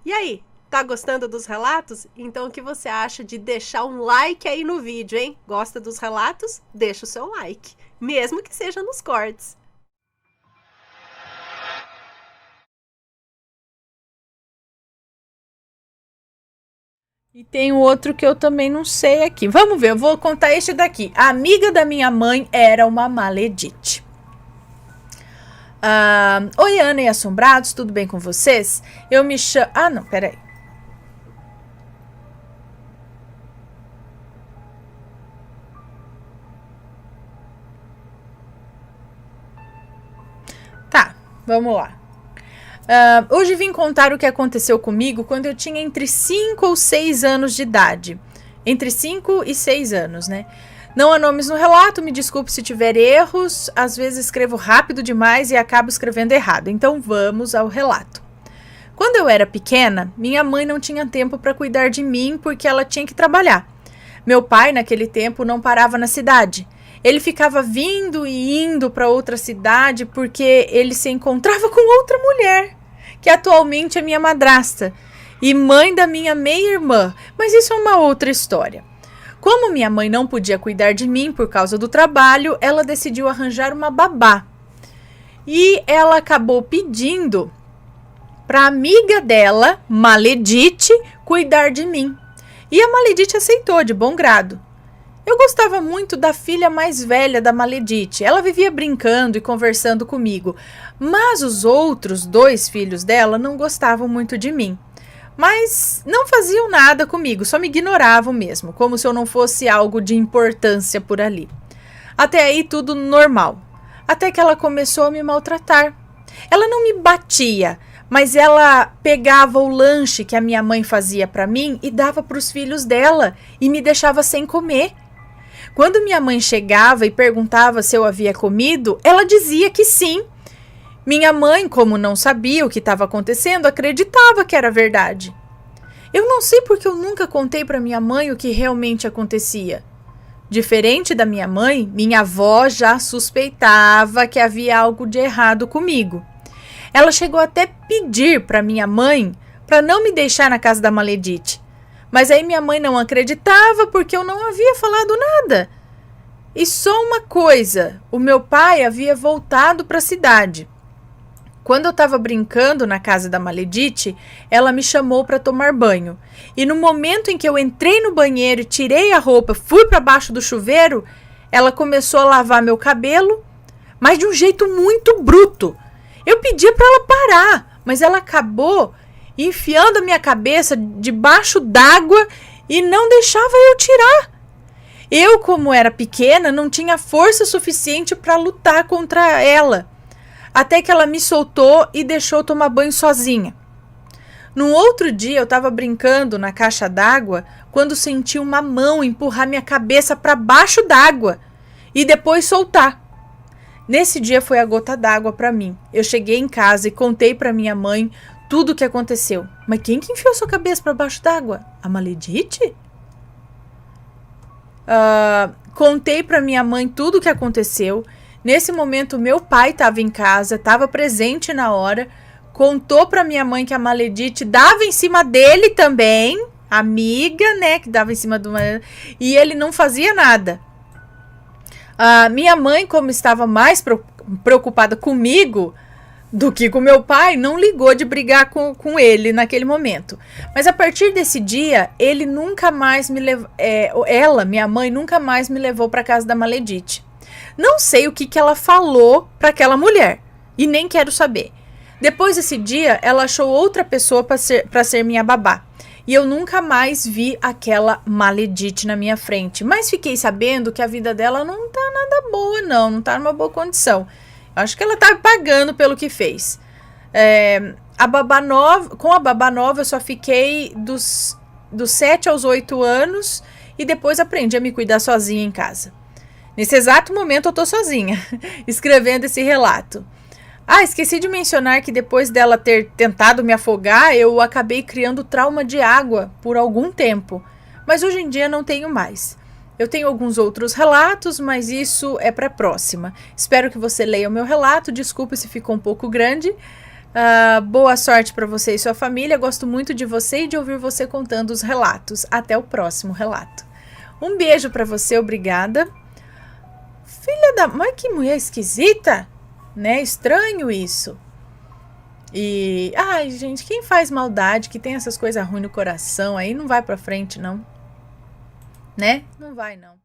E aí, tá gostando dos relatos? Então o que você acha de deixar um like aí no vídeo, hein? Gosta dos relatos? Deixa o seu like, mesmo que seja nos cortes. E tem outro que eu também não sei aqui. Vamos ver, eu vou contar este daqui. A amiga da minha mãe era uma maledite. Oi, Ana e Assombrados, tudo bem com vocês? Eu me chamo... Ah, não, peraí. Tá, vamos lá. Hoje vim contar o que aconteceu comigo quando eu tinha entre 5 ou 6 anos de idade. Entre 5 e 6 anos, né? Não há nomes no relato, me desculpe se tiver erros. Às vezes escrevo rápido demais e acabo escrevendo errado. Então vamos ao relato. Quando eu era pequena, minha mãe não tinha tempo para cuidar de mim porque ela tinha que trabalhar. Meu pai, naquele tempo, não parava na cidade. Ele ficava vindo e indo para outra cidade porque ele se encontrava com outra mulher, que atualmente é minha madrasta e mãe da minha meia-irmã, mas isso é uma outra história. Como minha mãe não podia cuidar de mim por causa do trabalho, ela decidiu arranjar uma babá. E ela acabou pedindo para a amiga dela, Maledite, cuidar de mim. E a Maledite aceitou de bom grado. Eu gostava muito da filha mais velha da Maledite. Ela vivia brincando e conversando comigo, mas os outros 2 filhos dela não gostavam muito de mim. Mas não faziam nada comigo, só me ignoravam mesmo, como se eu não fosse algo de importância por ali. Até aí tudo normal. Até que ela começou a me maltratar. Ela não me batia, mas ela pegava o lanche que a minha mãe fazia para mim e dava para os filhos dela e me deixava sem comer. Quando minha mãe chegava e perguntava se eu havia comido, ela dizia que sim. Minha mãe, como não sabia o que estava acontecendo, acreditava que era verdade. Eu não sei porque eu nunca contei para minha mãe o que realmente acontecia. Diferente da minha mãe, minha avó já suspeitava que havia algo de errado comigo. Ela chegou até a pedir para minha mãe para não me deixar na casa da Maledite. Mas aí minha mãe não acreditava porque eu não havia falado nada. E só uma coisa, o meu pai havia voltado para a cidade. Quando eu estava brincando na casa da Maledite, ela me chamou para tomar banho. E no momento em que eu entrei no banheiro e tirei a roupa, fui para baixo do chuveiro, ela começou a lavar meu cabelo, mas de um jeito muito bruto. Eu pedia para ela parar, mas ela acabou enfiando a minha cabeça debaixo d'água e não deixava eu tirar. Eu, como era pequena, não tinha força suficiente para lutar contra ela. Até que ela me soltou e deixou tomar banho sozinha. No outro dia eu estava brincando na caixa d'água quando senti uma mão empurrar minha cabeça para baixo d'água e depois soltar. Nesse dia foi a gota d'água para mim. Eu cheguei em casa e contei para minha mãe tudo o que aconteceu. Mas quem que enfiou sua cabeça para baixo d'água? A Maledite? Contei para minha mãe tudo o que aconteceu. Nesse momento, meu pai estava em casa, estava presente na hora, contou para minha mãe que a Maledite dava em cima dele também, amiga, né, que dava em cima de uma... E ele não fazia nada. Minha mãe, como estava mais preocupada comigo do que com meu pai, não ligou de brigar com ele naquele momento. Mas a partir desse dia, ele nunca mais me levou... minha mãe, nunca mais me levou para casa da Maledite. Não sei o que ela falou para aquela mulher e nem quero saber. Depois desse dia, ela achou outra pessoa para ser minha babá. E eu nunca mais vi aquela Maledite na minha frente. Mas fiquei sabendo que a vida dela não tá nada boa, não tá numa boa condição. Eu acho que ela tá pagando pelo que fez. Com a babá nova, eu só fiquei dos 7 aos 8 anos e depois aprendi a me cuidar sozinha em casa. Nesse exato momento eu tô sozinha, escrevendo esse relato. Esqueci de mencionar que depois dela ter tentado me afogar, eu acabei criando trauma de água por algum tempo. Mas hoje em dia não tenho mais. Eu tenho alguns outros relatos, mas isso é para a próxima. Espero que você leia o meu relato, desculpe se ficou um pouco grande. Boa sorte para você e sua família. Gosto muito de você e de ouvir você contando os relatos. Até o próximo relato. Um beijo para você, obrigada. Filha da... Mas que mulher esquisita, né? Estranho isso. E... Ai, gente, quem faz maldade, que tem essas coisas ruins no coração, aí não vai pra frente, não. Né? Não vai, não.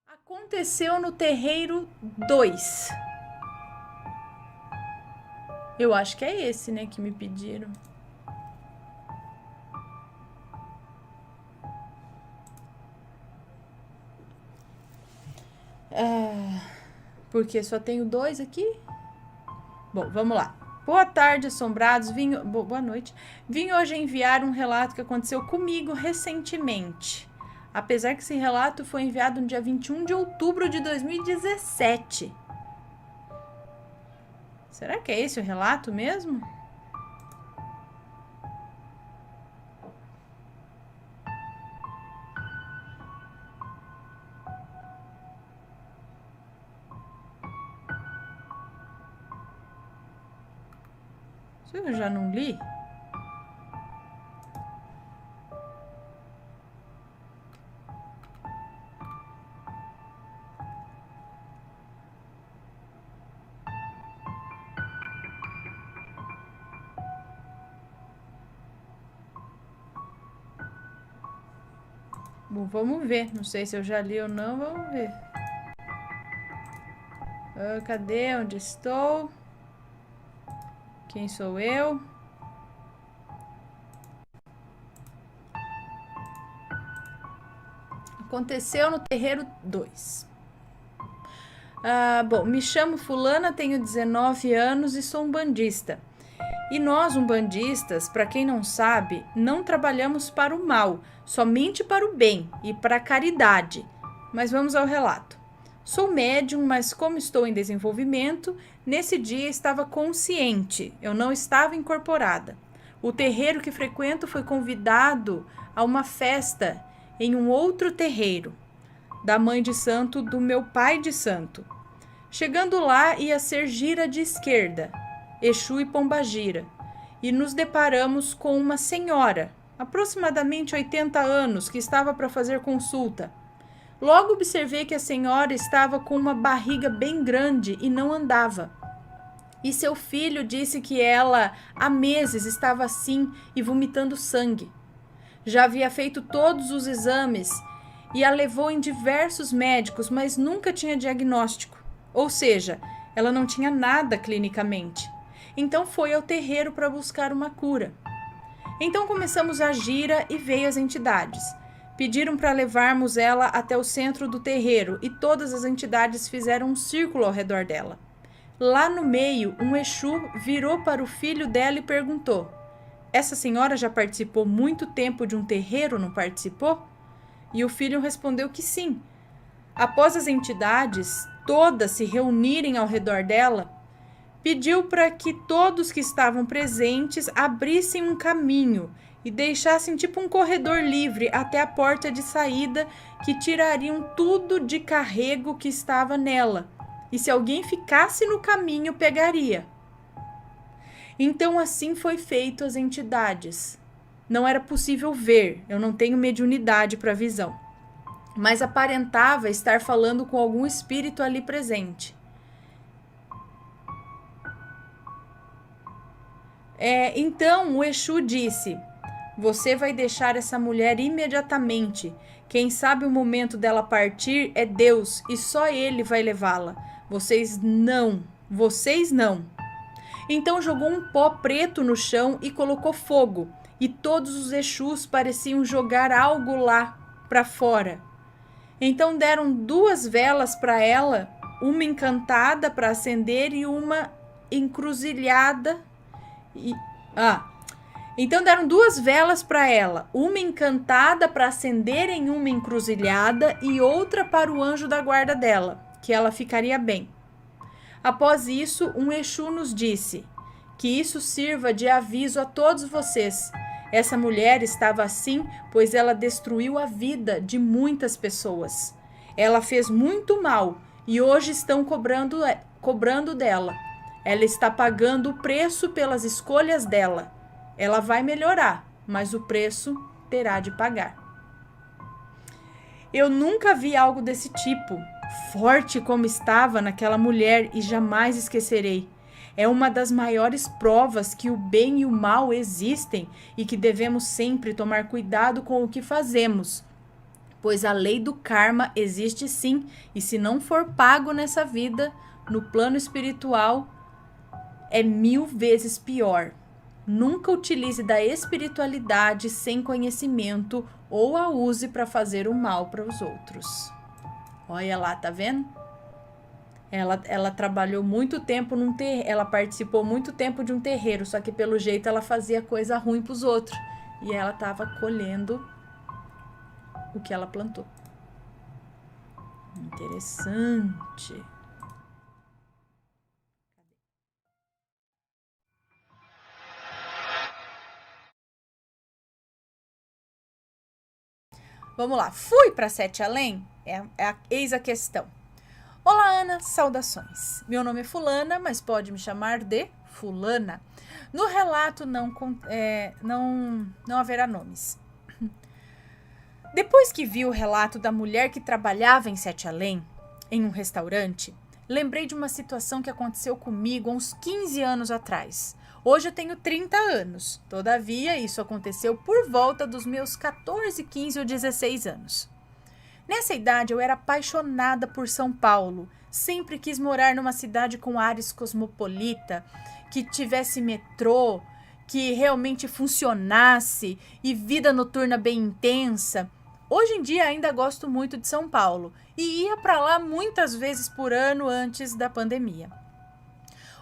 Aconteceu no terreiro 2. Eu acho que é esse, né, que me pediram. Porque só tenho 2 aqui. Bom, vamos lá. Boa tarde, assombrados. Boa noite. Vim hoje enviar um relato que aconteceu comigo recentemente. Apesar que esse relato foi enviado no dia 21 de outubro de 2017. Será que é esse o relato mesmo? Será que eu já não li? Bom, vamos ver. Não sei se eu já li ou não. Vamos ver. Cadê? Onde estou? Quem sou eu? Aconteceu no terreiro 2. Bom, me chamo fulana, tenho 19 anos e sou umbandista. E nós, umbandistas, para quem não sabe, não trabalhamos para o mal, somente para o bem e para a caridade. Mas vamos ao relato. Sou médium, mas como estou em desenvolvimento, nesse dia estava consciente, eu não estava incorporada. O terreiro que frequento foi convidado a uma festa em um outro terreiro, da mãe de santo do meu pai de santo. Chegando lá, ia ser gira de esquerda, Exu e Pombagira, e nos deparamos com uma senhora, aproximadamente 80 anos, que estava para fazer consulta. Logo observei que a senhora estava com uma barriga bem grande e não andava. E seu filho disse que ela, há meses, estava assim e vomitando sangue. Já havia feito todos os exames e a levou em diversos médicos, mas nunca tinha diagnóstico. Ou seja, ela não tinha nada clinicamente. Então foi ao terreiro para buscar uma cura. Então começamos a gira e veio as entidades. Pediram para levarmos ela até o centro do terreiro e todas as entidades fizeram um círculo ao redor dela. Lá no meio, um Exu virou para o filho dela e perguntou: essa senhora já participou muito tempo de um terreiro, não participou? E o filho respondeu que sim. Após as entidades todas se reunirem ao redor dela, pediu para que todos que estavam presentes abrissem um caminho e deixassem tipo um corredor livre até a porta de saída, que tirariam tudo de carrego que estava nela. E se alguém ficasse no caminho, pegaria. Então assim foi feito às entidades. Não era possível ver, eu não tenho mediunidade para visão, mas aparentava estar falando com algum espírito ali presente. Então o Exu disse: você vai deixar essa mulher imediatamente. Quem sabe o momento dela partir é Deus e só Ele vai levá-la. Vocês não. Então jogou um pó preto no chão e colocou fogo. E todos os Exus pareciam jogar algo lá para fora. Então deram 2 velas para ela, uma encantada para acender e uma encruzilhada. Então deram 2 velas para ela, uma encantada para acender em uma encruzilhada e outra para o anjo da guarda dela, que ela ficaria bem. Após isso, um Exu nos disse: que isso sirva de aviso a todos vocês. Essa mulher estava assim, pois ela destruiu a vida de muitas pessoas. Ela fez muito mal e hoje estão cobrando dela. Ela está pagando o preço pelas escolhas dela. Ela vai melhorar, mas o preço terá de pagar. Eu nunca vi algo desse tipo, forte como estava naquela mulher, e jamais esquecerei. É uma das maiores provas que o bem e o mal existem e que devemos sempre tomar cuidado com o que fazemos, pois a lei do karma existe sim, e se não for pago nessa vida, no plano espiritual, é 1000 vezes pior. Nunca utilize da espiritualidade sem conhecimento ou a use para fazer o mal para os outros. Olha lá, tá vendo? Ela trabalhou muito tempo num terreiro, ela participou muito tempo de um terreiro, só que pelo jeito ela fazia coisa ruim para os outros. E ela estava colhendo o que ela plantou. Interessante. Vamos lá, fui para Sete Além? Eis a questão. Olá, Ana, saudações. Meu nome é Fulana, mas pode me chamar de Fulana. No relato não haverá nomes. Depois que vi o relato da mulher que trabalhava em Sete Além, em um restaurante, lembrei de uma situação que aconteceu comigo há uns 15 anos atrás. Hoje eu tenho 30 anos, todavia isso aconteceu por volta dos meus 14, 15 ou 16 anos. Nessa idade eu era apaixonada por São Paulo, sempre quis morar numa cidade com ares cosmopolita, que tivesse metrô, que realmente funcionasse e vida noturna bem intensa. Hoje em dia ainda gosto muito de São Paulo e ia para lá muitas vezes por ano antes da pandemia.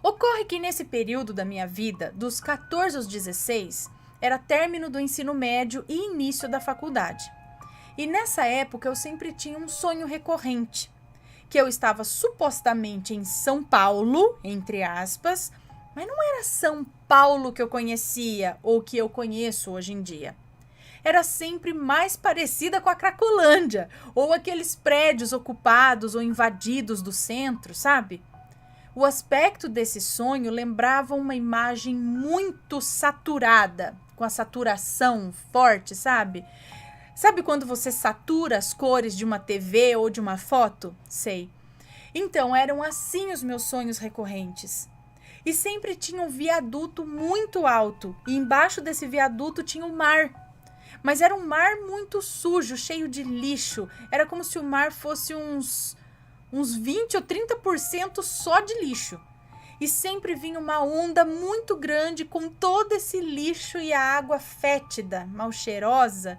Ocorre que nesse período da minha vida, dos 14 aos 16, era término do ensino médio e início da faculdade. E nessa época eu sempre tinha um sonho recorrente, que eu estava supostamente em São Paulo, entre aspas, mas não era São Paulo que eu conhecia ou que eu conheço hoje em dia. Era sempre mais parecida com a Cracolândia, ou aqueles prédios ocupados ou invadidos do centro, sabe? O aspecto desse sonho lembrava uma imagem muito saturada, com a saturação forte, sabe? Sabe quando você satura as cores de uma TV ou de uma foto? Sei. Então, eram assim os meus sonhos recorrentes. E sempre tinha um viaduto muito alto, e embaixo desse viaduto tinha o mar. Mas era um mar muito sujo, cheio de lixo. Era como se o mar fosse uns 20 ou 30% só de lixo. E sempre vinha uma onda muito grande com todo esse lixo e a água fétida, mal cheirosa.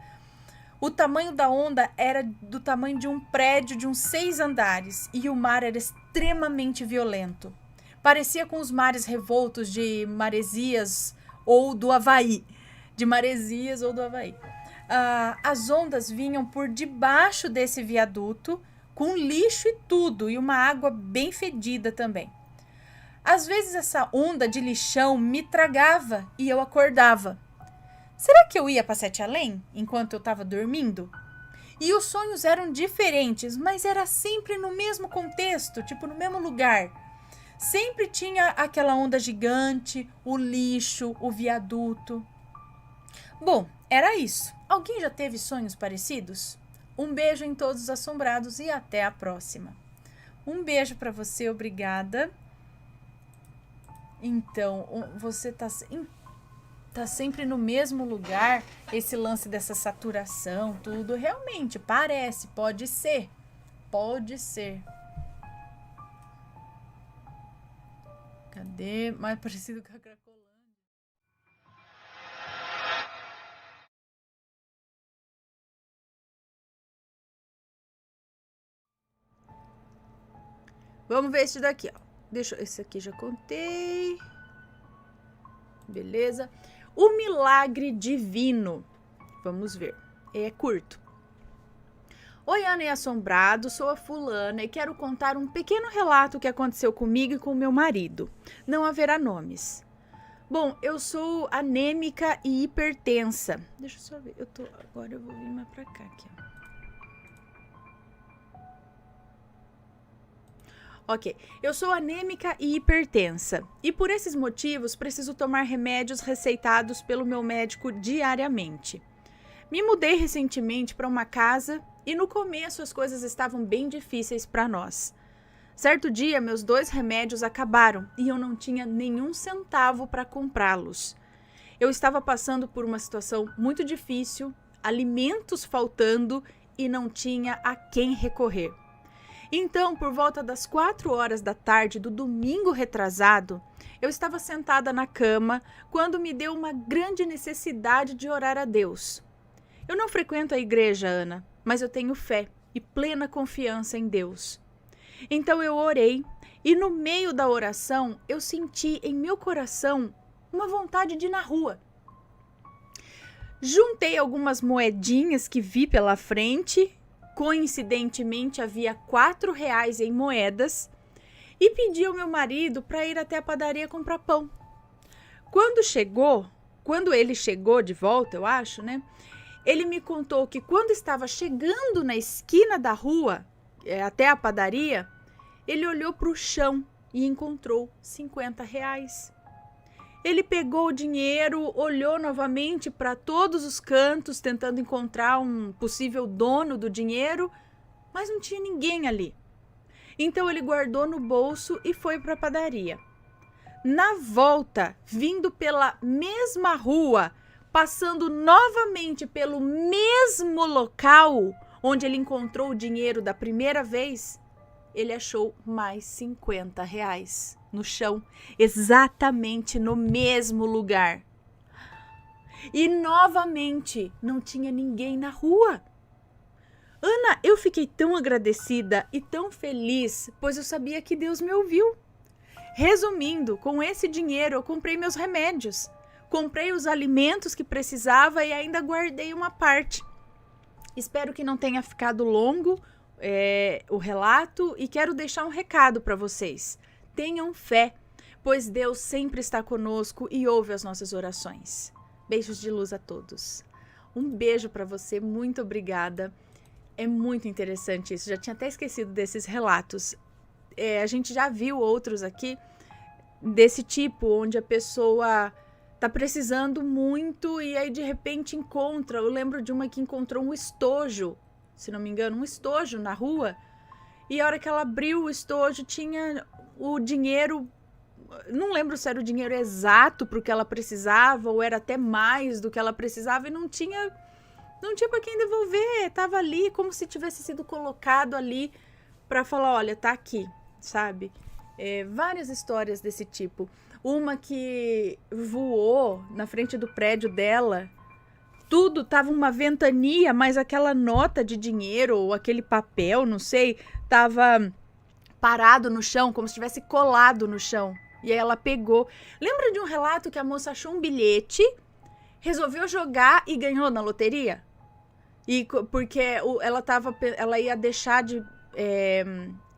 O tamanho da onda era do tamanho de um prédio de uns 6 andares e o mar era extremamente violento. Parecia com os mares revoltos de Maresias ou do Havaí. As ondas vinham por debaixo desse viaduto, com lixo e tudo, e uma água bem fedida também. Às vezes essa onda de lixão me tragava e eu acordava. Será que eu ia para Sete Além enquanto eu estava dormindo? E os sonhos eram diferentes, mas era sempre no mesmo contexto, tipo no mesmo lugar. Sempre tinha aquela onda gigante, o lixo, o viaduto. Bom, era isso. Alguém já teve sonhos parecidos? Um beijo em todos os assombrados e até a próxima. Um beijo para você, obrigada. Então, você tá sempre no mesmo lugar, esse lance dessa saturação, tudo, realmente, parece, pode ser. Cadê? Mais parecido com a Cracolândia. Vamos ver esse daqui, ó. Esse aqui já contei. Beleza. O milagre divino. Vamos ver. É curto. Oi, Ana e Assombrado, sou a Fulana e quero contar um pequeno relato que aconteceu comigo e com meu marido. Não haverá nomes. Bom, eu sou anêmica e hipertensa. Deixa eu só ver. Agora eu vou vir mais pra cá aqui, ó. Ok, eu sou anêmica e hipertensa e por esses motivos preciso tomar remédios receitados pelo meu médico diariamente. Me mudei recentemente para uma casa e no começo as coisas estavam bem difíceis para nós. Certo dia meus 2 remédios acabaram e eu não tinha nenhum centavo para comprá-los. Eu estava passando por uma situação muito difícil, alimentos faltando e não tinha a quem recorrer. Então, por volta das 4 horas da tarde do domingo retrasado, eu estava sentada na cama quando me deu uma grande necessidade de orar a Deus. Eu não frequento a igreja, Ana, mas eu tenho fé e plena confiança em Deus. Então eu orei e no meio da oração eu senti em meu coração uma vontade de ir na rua. Juntei algumas moedinhas que vi pela frente. Coincidentemente, havia R$ 4 em moedas e pedi ao meu marido para ir até a padaria comprar pão. Quando ele chegou de volta, eu acho, né? Ele me contou que quando estava chegando na esquina da rua, até a padaria, ele olhou para o chão e encontrou R$ 50. Ele pegou o dinheiro, olhou novamente para todos os cantos, tentando encontrar um possível dono do dinheiro, mas não tinha ninguém ali. Então ele guardou no bolso e foi para a padaria. Na volta, vindo pela mesma rua, passando novamente pelo mesmo local onde ele encontrou o dinheiro da primeira vez, ele achou mais R$ 50 no chão, exatamente no mesmo lugar. E novamente não tinha ninguém na rua. Ana, eu fiquei tão agradecida e tão feliz, pois eu sabia que Deus me ouviu. Resumindo, com esse dinheiro eu comprei meus remédios, comprei os alimentos que precisava e ainda guardei uma parte. Espero que não tenha ficado longo o relato e quero deixar um recado para vocês. Tenham fé, pois Deus sempre está conosco e ouve as nossas orações. Beijos de luz a todos. Um beijo para você, muito obrigada. É muito interessante isso, já tinha até esquecido desses relatos. A gente já viu outros aqui desse tipo, onde a pessoa tá precisando muito e aí de repente encontra. Eu lembro de uma que encontrou um estojo, se não me engano, um estojo na rua. E a hora que ela abriu o estojo tinha o dinheiro, não lembro se era o dinheiro exato para o que ela precisava ou era até mais do que ela precisava e não tinha para quem devolver. Tava ali como se tivesse sido colocado ali para falar, olha, tá aqui, sabe? Várias histórias desse tipo. Uma que voou na frente do prédio dela, tudo tava uma ventania, mas aquela nota de dinheiro ou aquele papel, não sei, tava parado no chão, como se tivesse colado no chão. E aí ela pegou. Lembra de um relato que a moça achou um bilhete, resolveu jogar e ganhou na loteria? Porque ela ia deixar de...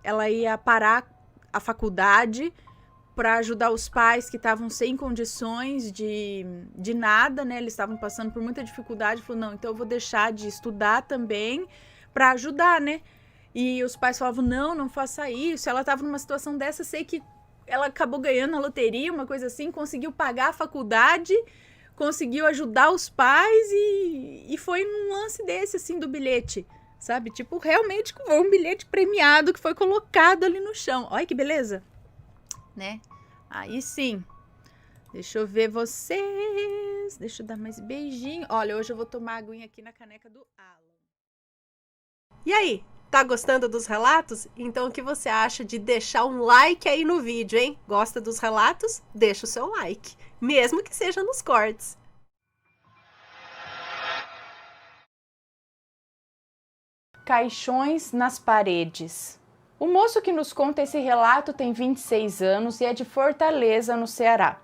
ela ia parar a faculdade para ajudar os pais que estavam sem condições de nada, né? Eles estavam passando por muita dificuldade. Falou, não, então eu vou deixar de estudar também para ajudar, né? E os pais falavam, não faça isso. Ela estava numa situação dessa, sei que ela acabou ganhando a loteria, uma coisa assim, conseguiu pagar a faculdade, conseguiu ajudar os pais e foi num lance desse, assim, do bilhete, sabe? Tipo, realmente foi um bilhete premiado que foi colocado ali no chão. Olha que beleza, né? Aí sim. Deixa eu ver vocês. Deixa eu dar mais beijinho. Olha, hoje eu vou tomar aguinha aqui na caneca do Alan. E aí? Tá gostando dos relatos? Então o que você acha de deixar um like aí no vídeo, hein? Gosta dos relatos? Deixa o seu like, mesmo que seja nos cortes. Caixões nas paredes. O moço que nos conta esse relato tem 26 anos e é de Fortaleza, no Ceará.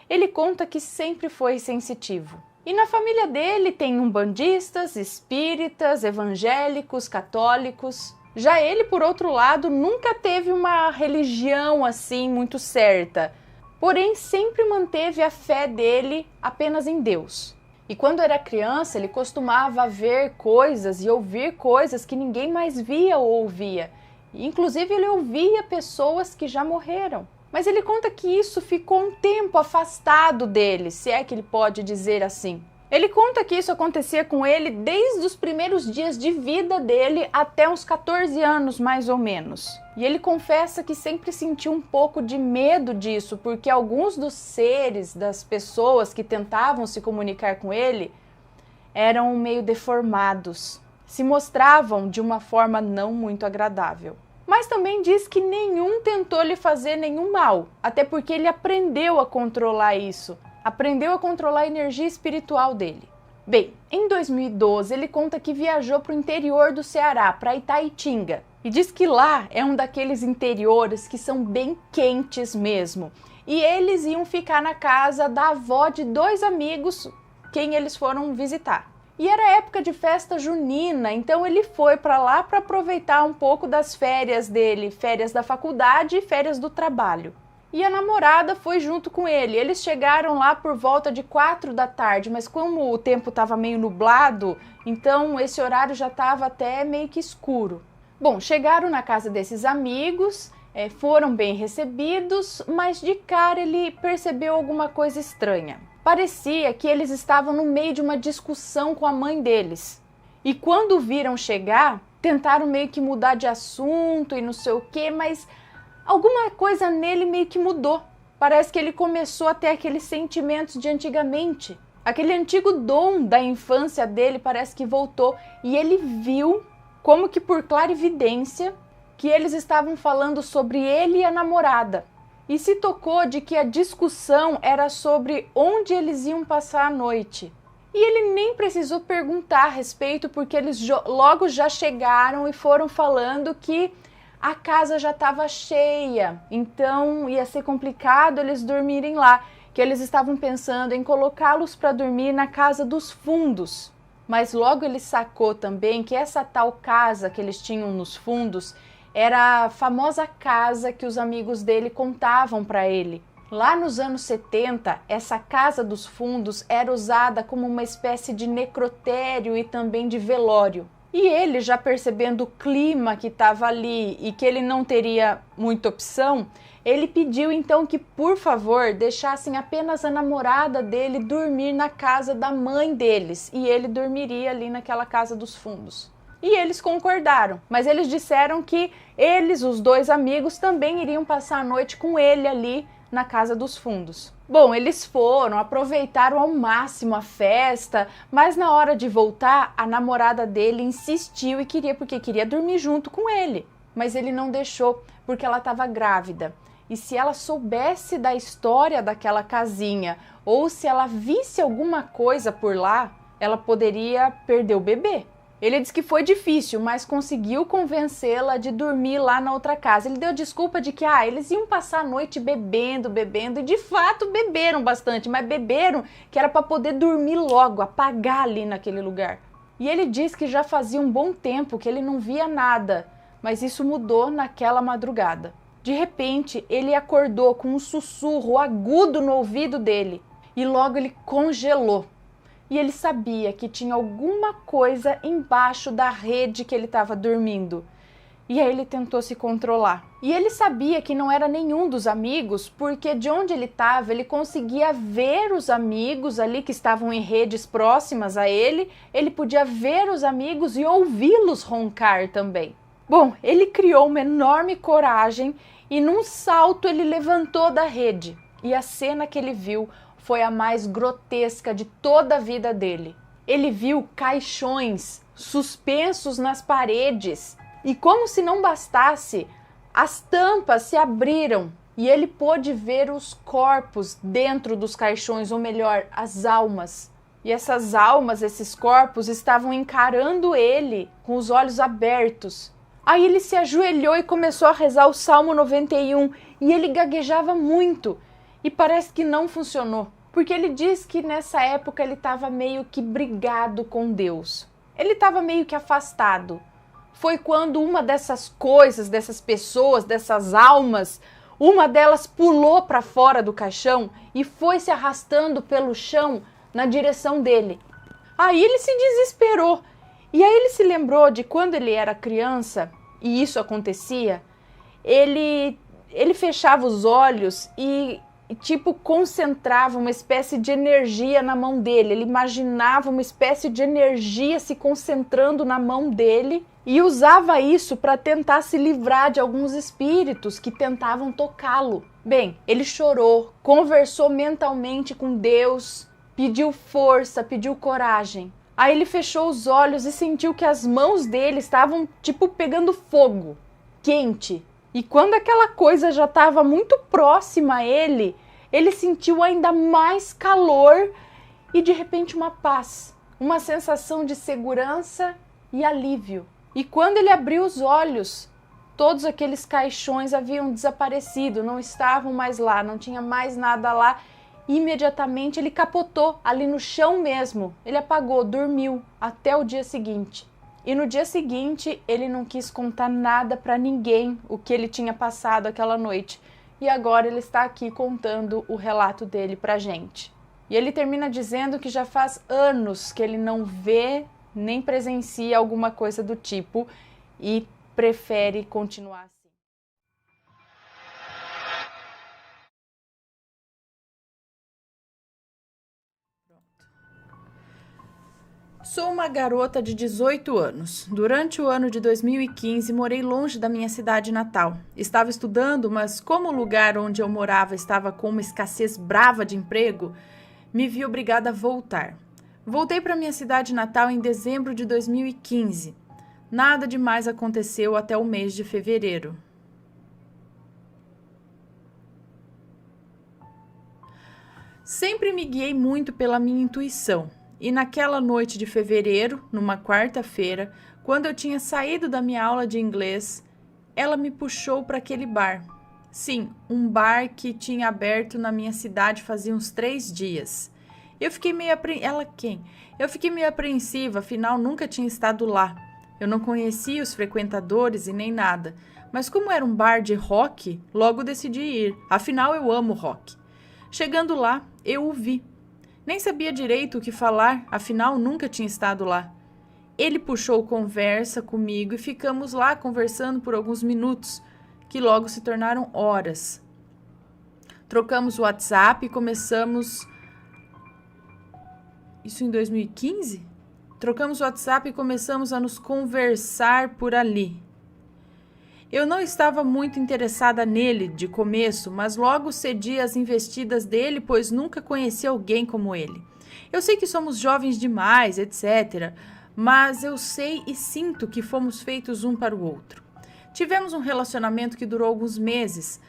Ele conta que sempre foi sensitivo. E na família dele tem umbandistas, espíritas, evangélicos, católicos. Já ele, por outro lado, nunca teve uma religião assim muito certa, porém sempre manteve a fé dele apenas em Deus. E quando era criança, ele costumava ver coisas e ouvir coisas que ninguém mais via ou ouvia. Inclusive, ele ouvia pessoas que já morreram. Mas ele conta que isso ficou um tempo afastado dele, se é que ele pode dizer assim. Ele conta que isso acontecia com ele desde os primeiros dias de vida dele até uns 14 anos, mais ou menos. E ele confessa que sempre sentiu um pouco de medo disso, porque alguns dos seres, das pessoas que tentavam se comunicar com ele, eram meio deformados, se mostravam de uma forma não muito agradável. Mas também diz que nenhum tentou lhe fazer nenhum mal, até porque ele aprendeu a controlar isso. Aprendeu a controlar a energia espiritual dele. Bem, em 2012 ele conta que viajou para o interior do Ceará, para Itaitinga. E diz que lá é um daqueles interiores que são bem quentes mesmo. E eles iam ficar na casa da avó de 2 amigos, quem eles foram visitar. E era época de festa junina, então ele foi para lá para aproveitar um pouco das férias dele, férias da faculdade e férias do trabalho. E a namorada foi junto com ele. Eles chegaram lá por volta de 4 da tarde, mas como o tempo estava meio nublado, então esse horário já estava até meio que escuro. Bom, chegaram na casa desses amigos, foram bem recebidos, mas de cara ele percebeu alguma coisa estranha. Parecia que eles estavam no meio de uma discussão com a mãe deles. E quando viram chegar, tentaram meio que mudar de assunto e não sei o quê, mas alguma coisa nele meio que mudou. Parece que ele começou a ter aqueles sentimentos de antigamente. Aquele antigo dom da infância dele parece que voltou. E ele viu, como que por clarividência, que eles estavam falando sobre ele e a namorada. E se tocou de que a discussão era sobre onde eles iam passar a noite. E ele nem precisou perguntar a respeito, porque eles logo já chegaram e foram falando que a casa já estava cheia, então ia ser complicado eles dormirem lá, que eles estavam pensando em colocá-los para dormir na casa dos fundos. Mas logo ele sacou também que essa tal casa que eles tinham nos fundos era a famosa casa que os amigos dele contavam para ele. Lá nos anos 70, essa casa dos fundos era usada como uma espécie de necrotério e também de velório. E ele, já percebendo o clima que estava ali e que ele não teria muita opção, ele pediu então que, por favor, deixassem apenas a namorada dele dormir na casa da mãe deles e ele dormiria ali naquela casa dos fundos. E eles concordaram, mas eles disseram que eles, os 2 amigos, também iriam passar a noite com ele ali na casa dos fundos. Bom, eles foram, aproveitaram ao máximo a festa, mas na hora de voltar, a namorada dele insistiu e porque queria dormir junto com ele. Mas ele não deixou, porque ela estava grávida. E se ela soubesse da história daquela casinha, ou se ela visse alguma coisa por lá, ela poderia perder o bebê. Ele disse que foi difícil, mas conseguiu convencê-la de dormir lá na outra casa. Ele deu desculpa de que eles iam passar a noite bebendo, e de fato beberam bastante, mas beberam que era para poder dormir logo, apagar ali naquele lugar. E ele disse que já fazia um bom tempo que ele não via nada, mas isso mudou naquela madrugada. De repente, ele acordou com um sussurro agudo no ouvido dele e logo ele congelou. E ele sabia que tinha alguma coisa embaixo da rede que ele estava dormindo. E aí ele tentou se controlar. E ele sabia que não era nenhum dos amigos, porque de onde ele estava, ele conseguia ver os amigos ali que estavam em redes próximas a ele. Ele podia ver os amigos e ouvi-los roncar também. Bom, ele criou uma enorme coragem e num salto ele levantou da rede. E a cena que ele viu foi a mais grotesca de toda a vida dele. Ele viu caixões suspensos nas paredes e, como se não bastasse, as tampas se abriram e ele pôde ver os corpos dentro dos caixões, ou melhor, as almas. E essas almas, esses corpos, estavam encarando ele com os olhos abertos. Aí ele se ajoelhou e começou a rezar o Salmo 91 e ele gaguejava muito e parece que não funcionou. Porque ele diz que nessa época ele estava meio que brigado com Deus. Ele estava meio que afastado. Foi quando uma dessas coisas, dessas pessoas, dessas almas, uma delas pulou para fora do caixão e foi se arrastando pelo chão na direção dele. Aí ele se desesperou. E aí ele se lembrou de quando ele era criança e isso acontecia, ele fechava os olhos e tipo concentrava uma espécie de energia na mão dele. Ele imaginava uma espécie de energia se concentrando na mão dele e usava isso para tentar se livrar de alguns espíritos que tentavam tocá-lo. Bem, ele chorou, conversou mentalmente com Deus, pediu força, pediu coragem. Aí ele fechou os olhos e sentiu que as mãos dele estavam tipo pegando fogo, quente. E quando aquela coisa já estava muito próxima a ele sentiu ainda mais calor e de repente uma paz, uma sensação de segurança e alívio. E quando ele abriu os olhos, todos aqueles caixões haviam desaparecido, não estavam mais lá, não tinha mais nada lá. Imediatamente ele capotou ali no chão mesmo, ele apagou, dormiu até o dia seguinte. E no dia seguinte, ele não quis contar nada para ninguém o que ele tinha passado aquela noite. E agora ele está aqui contando o relato dele pra gente. E ele termina dizendo que já faz anos que ele não vê nem presencia alguma coisa do tipo e prefere continuar assim. Sou uma garota de 18 anos. Durante o ano de 2015, morei longe da minha cidade natal. Estava estudando, mas como o lugar onde eu morava estava com uma escassez brava de emprego, me vi obrigada a voltar. Voltei para minha cidade natal em dezembro de 2015. Nada demais aconteceu até o mês de fevereiro. Sempre me guiei muito pela minha intuição. E naquela noite de fevereiro, numa quarta-feira, quando eu tinha saído da minha aula de inglês, ela me puxou para aquele bar. Sim, um bar que tinha aberto na minha cidade fazia uns 3 dias. Eu fiquei meio apreensiva, afinal nunca tinha estado lá. Eu não conhecia os frequentadores e nem nada, mas como era um bar de rock, logo decidi ir, afinal eu amo rock. Chegando lá, eu o vi. Nem sabia direito o que falar, afinal nunca tinha estado lá. Ele puxou conversa comigo e ficamos lá conversando por alguns minutos, que logo se tornaram horas. Trocamos o WhatsApp e começamos... Isso em 2015? Trocamos o WhatsApp e começamos a nos conversar por ali. Eu não estava muito interessada nele de começo, mas logo cedi às investidas dele, pois nunca conheci alguém como ele. Eu sei que somos jovens demais, etc., mas eu sei e sinto que fomos feitos um para o outro. Tivemos um relacionamento que durou alguns meses.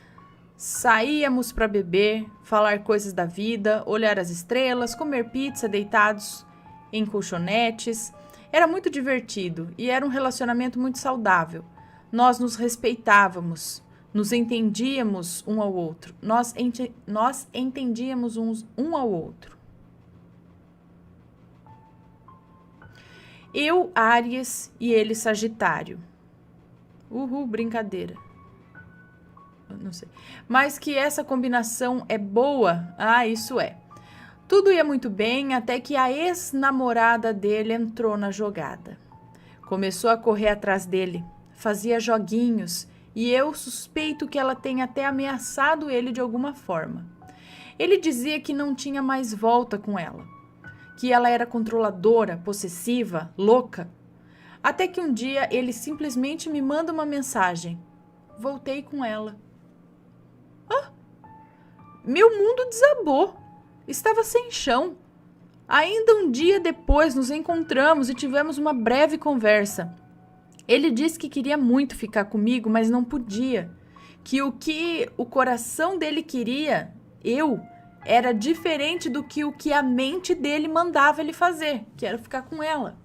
Saíamos para beber, falar coisas da vida, olhar as estrelas, comer pizza deitados em colchonetes. Era muito divertido e era um relacionamento muito saudável. Nós nos respeitávamos, nos entendíamos um ao outro. Nós entendíamos um ao outro. Eu, Áries, e ele, Sagitário. Brincadeira. Não sei. Mas que essa combinação é boa? Ah, isso é. Tudo ia muito bem até que a ex-namorada dele entrou na jogada. Começou a correr atrás dele. Fazia joguinhos e eu suspeito que ela tenha até ameaçado ele de alguma forma. Ele dizia que não tinha mais volta com ela, que ela era controladora, possessiva, louca. Até que um dia ele simplesmente me manda uma mensagem. Voltei com ela. Meu mundo desabou. Estava sem chão. Ainda um dia depois nos encontramos e tivemos uma breve conversa. Ele disse que queria muito ficar comigo, mas não podia. Que o coração dele queria, era diferente do que o que a mente dele mandava ele fazer, que era ficar com ela.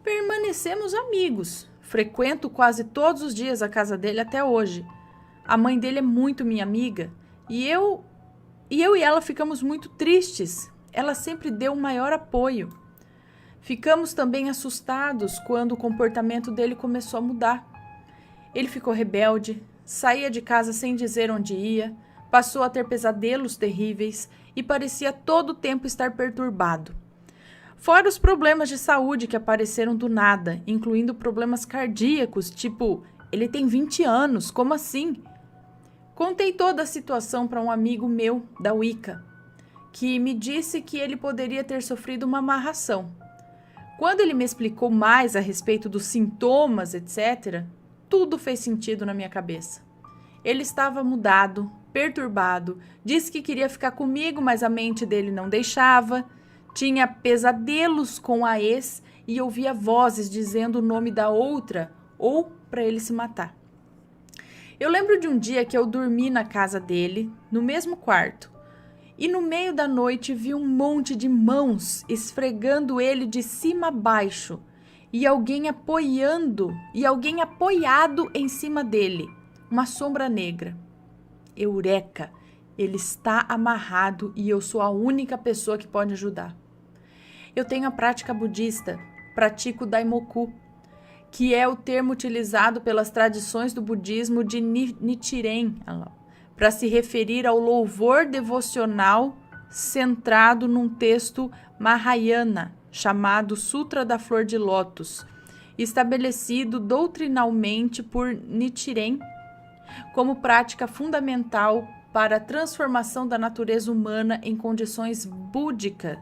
Permanecemos amigos. Frequento quase todos os dias a casa dele até hoje. A mãe dele é muito minha amiga. E eu e ela ficamos muito tristes. Ela sempre deu o maior apoio. Ficamos também assustados quando o comportamento dele começou a mudar. Ele ficou rebelde, saía de casa sem dizer onde ia, passou a ter pesadelos terríveis e parecia todo o tempo estar perturbado. Fora os problemas de saúde que apareceram do nada, incluindo problemas cardíacos, tipo, ele tem 20 anos, como assim? Contei toda a situação para um amigo meu da Wicca, que me disse que ele poderia ter sofrido uma amarração. Quando ele me explicou mais a respeito dos sintomas, etc., tudo fez sentido na minha cabeça. Ele estava mudado, perturbado, disse que queria ficar comigo, mas a mente dele não deixava, tinha pesadelos com a ex e ouvia vozes dizendo o nome da outra ou para ele se matar. Eu lembro de um dia que eu dormi na casa dele, no mesmo quarto, e no meio da noite vi um monte de mãos esfregando ele de cima a baixo e alguém apoiado em cima dele, uma sombra negra. Eureka! Ele está amarrado e eu sou a única pessoa que pode ajudar. Eu tenho a prática budista, pratico Daimoku, que é o termo utilizado pelas tradições do budismo de Nichiren, para se referir ao louvor devocional centrado num texto Mahayana, chamado Sutra da Flor de Lótus, estabelecido doutrinalmente por Nichiren como prática fundamental para a transformação da natureza humana em condições búdicas.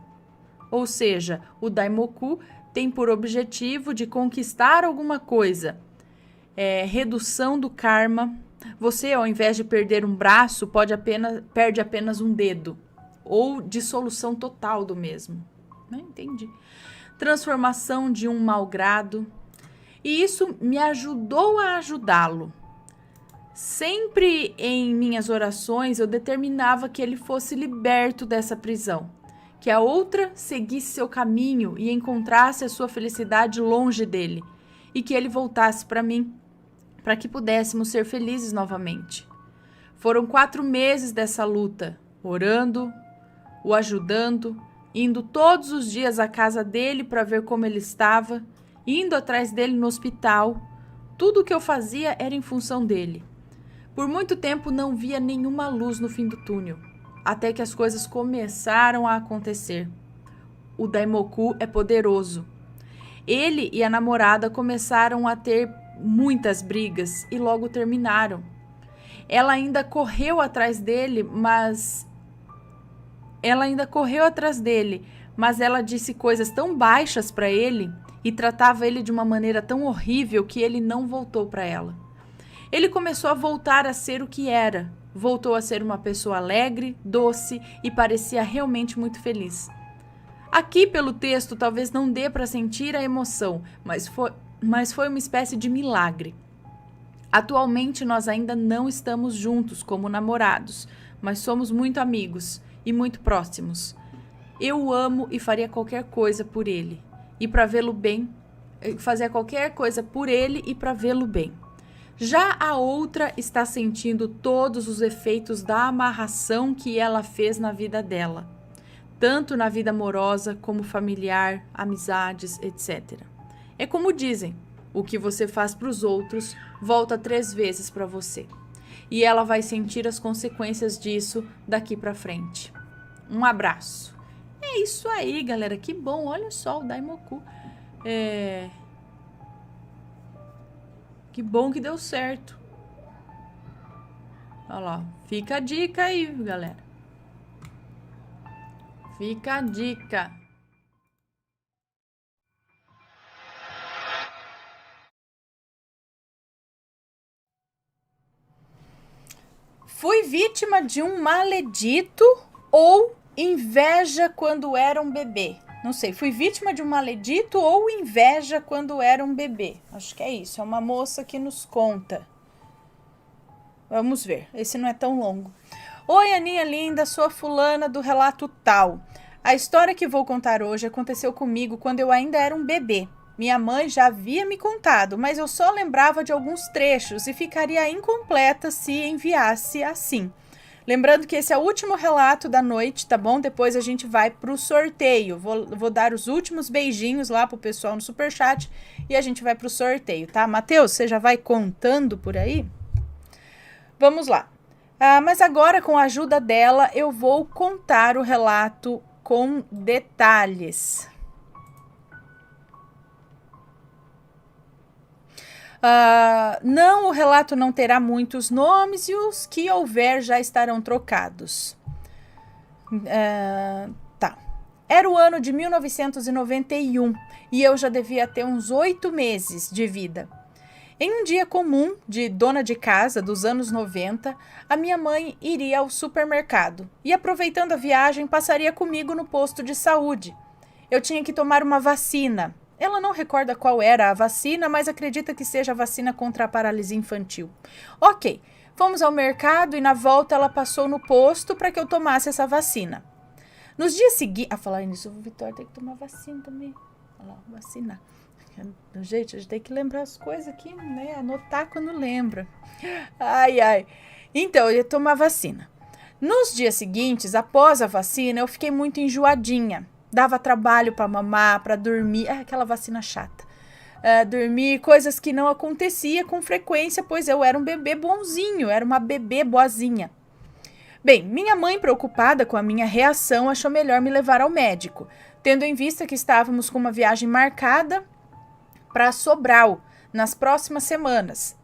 Ou seja, o Daimoku tem por objetivo de conquistar alguma coisa, redução do karma. Você, ao invés de perder um braço, perde apenas um dedo, ou dissolução total do mesmo. Entendi. Transformação de um mau grado. E isso me ajudou a ajudá-lo. Sempre em minhas orações eu determinava que ele fosse liberto dessa prisão, que a outra seguisse seu caminho e encontrasse a sua felicidade longe dele, e que ele voltasse para mim, para que pudéssemos ser felizes novamente. Foram 4 meses dessa luta, orando, o ajudando, indo todos os dias à casa dele para ver como ele estava, indo atrás dele no hospital. Tudo o que eu fazia era em função dele. Por muito tempo não via nenhuma luz no fim do túnel, até que as coisas começaram a acontecer. O Daimoku é poderoso. Ele e a namorada começaram a ter muitas brigas e logo terminaram. Ela ainda correu atrás dele, mas ela disse coisas tão baixas para ele e tratava ele de uma maneira tão horrível que ele não voltou para ela. Ele começou a voltar a ser o que era. Voltou a ser uma pessoa alegre, doce e parecia realmente muito feliz. Aqui, pelo texto, talvez não dê para sentir a emoção, mas foi uma espécie de milagre. Atualmente, nós ainda não estamos juntos como namorados, mas somos muito amigos e muito próximos. Eu o amo e faria qualquer coisa por ele. E para vê-lo bem, fazia qualquer coisa por ele e para vê-lo bem. Já a outra está sentindo todos os efeitos da amarração que ela fez na vida dela, tanto na vida amorosa como familiar, amizades, etc. É como dizem, o que você faz para os outros volta 3 vezes para você. E ela vai sentir as consequências disso daqui para frente. Um abraço. É isso aí, galera. Que bom. Olha só o Daimoku. Que bom que deu certo. Olha lá. Fica a dica aí, galera. Fica a dica. Fui vítima de um maledito ou inveja quando era um bebê. Não sei, fui vítima de um maledito ou inveja quando era um bebê. Acho que é isso, é uma moça que nos conta. Vamos ver, esse não é tão longo. Oi, Aninha linda, sou a fulana do relato tal. A história que vou contar hoje aconteceu comigo quando eu ainda era um bebê. Minha mãe já havia me contado, mas eu só lembrava de alguns trechos e ficaria incompleta se enviasse assim. Lembrando que esse é o último relato da noite, tá bom? Depois a gente vai pro sorteio. Vou dar os últimos beijinhos lá pro pessoal no superchat e a gente vai pro sorteio, tá? Matheus, você já vai contando por aí? Vamos lá. Mas agora, com a ajuda dela, eu vou contar o relato com detalhes. Não, o relato não terá muitos nomes e os que houver já estarão trocados. Tá. Era o ano de 1991 e eu já devia ter uns 8 meses de vida. Em um dia comum de dona de casa dos anos 90, a minha mãe iria ao supermercado e, aproveitando a viagem, passaria comigo no posto de saúde. Eu tinha que tomar uma vacina. Ela não recorda qual era a vacina, mas acredita que seja a vacina contra a paralisia infantil. Ok, fomos ao mercado e na volta ela passou no posto para que eu tomasse essa vacina. Nos dias seguintes... falar nisso, o Vitória tem que tomar vacina também. Olha lá, vacinar. Gente, a gente tem que lembrar as coisas aqui, né? Anotar quando lembra. Ai. Então, eu ia tomar vacina. Nos dias seguintes, após a vacina, eu fiquei muito enjoadinha. Dava trabalho para mamar, para dormir. Aquela vacina chata. Dormir, coisas que não acontecia com frequência, pois eu era um bebê bonzinho, era uma bebê boazinha. Bem, minha mãe, preocupada com a minha reação, achou melhor me levar ao médico, tendo em vista que estávamos com uma viagem marcada para Sobral nas próximas semanas.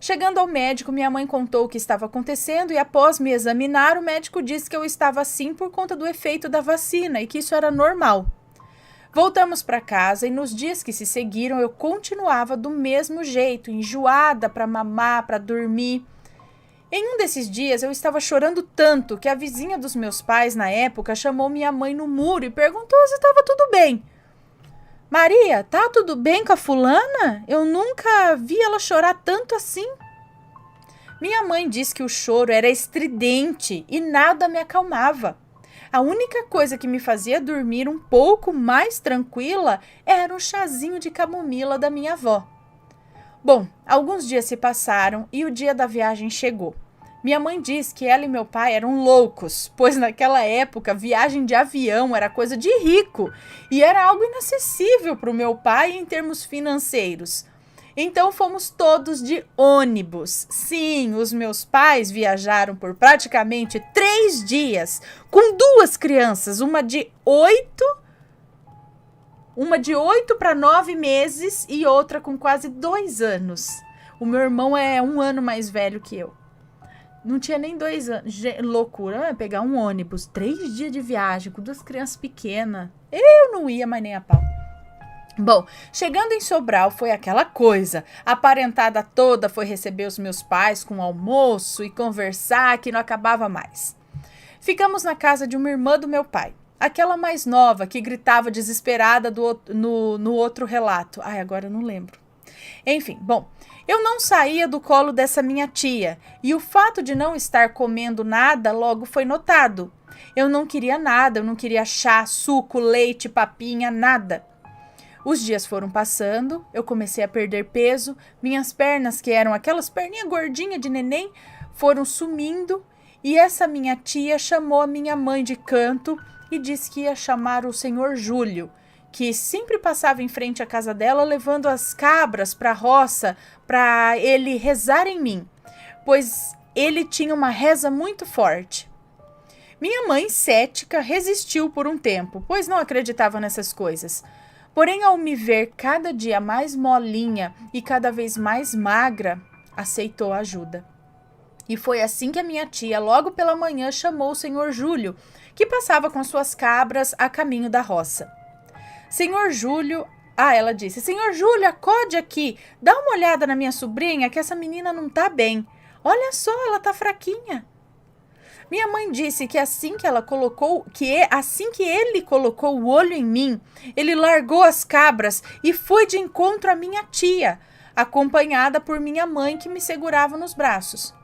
Chegando ao médico, minha mãe contou o que estava acontecendo e, após me examinar, o médico disse que eu estava assim por conta do efeito da vacina e que isso era normal. Voltamos para casa e nos dias que se seguiram eu continuava do mesmo jeito, enjoada para mamar, para dormir. Em um desses dias eu estava chorando tanto que a vizinha dos meus pais na época chamou minha mãe no muro e perguntou se estava tudo bem. Maria, tá tudo bem com a fulana? Eu nunca vi ela chorar tanto assim. Minha mãe disse que o choro era estridente e nada me acalmava. A única coisa que me fazia dormir um pouco mais tranquila era um chazinho de camomila da minha avó. Bom, alguns dias se passaram e o dia da viagem chegou. Minha mãe disse que ela e meu pai eram loucos, pois naquela época viagem de avião era coisa de rico e era algo inacessível para o meu pai em termos financeiros. Então fomos todos de ônibus. Sim, os meus pais viajaram por praticamente 3 dias com 2 crianças, uma de 8 para 9 meses e outra com quase 2 anos. O meu irmão é 1 ano mais velho que eu. Não tinha nem 2 anos. Loucura, pegar um ônibus, 3 dias de viagem com 2 crianças pequenas. Eu não ia mais nem a pau. Bom, chegando em Sobral foi aquela coisa. A parentada toda foi receber os meus pais com almoço e conversar que não acabava mais. Ficamos na casa de uma irmã do meu pai. Aquela mais nova que gritava desesperada no outro relato. Ai, agora eu não lembro. Enfim, bom, eu não saía do colo dessa minha tia e o fato de não estar comendo nada logo foi notado. Eu não queria nada, eu não queria chá, suco, leite, papinha, nada. Os dias foram passando, eu comecei a perder peso, minhas pernas, que eram aquelas perninhas gordinhas de neném, foram sumindo e essa minha tia chamou a minha mãe de canto e disse que ia chamar o senhor Júlio, que sempre passava em frente à casa dela levando as cabras para a roça para ele rezar em mim, pois ele tinha uma reza muito forte. Minha mãe, cética, resistiu por um tempo, pois não acreditava nessas coisas. Porém, ao me ver cada dia mais molinha e cada vez mais magra, aceitou a ajuda. E foi assim que a minha tia, logo pela manhã, chamou o senhor Júlio, que passava com suas cabras a caminho da roça. Senhor Júlio, ela disse, Senhor Júlio, acode aqui, dá uma olhada na minha sobrinha, que essa menina não tá bem. Olha só, ela tá fraquinha. Minha mãe disse que assim que ele colocou o olho em mim, ele largou as cabras e foi de encontro à minha tia, acompanhada por minha mãe que me segurava nos braços.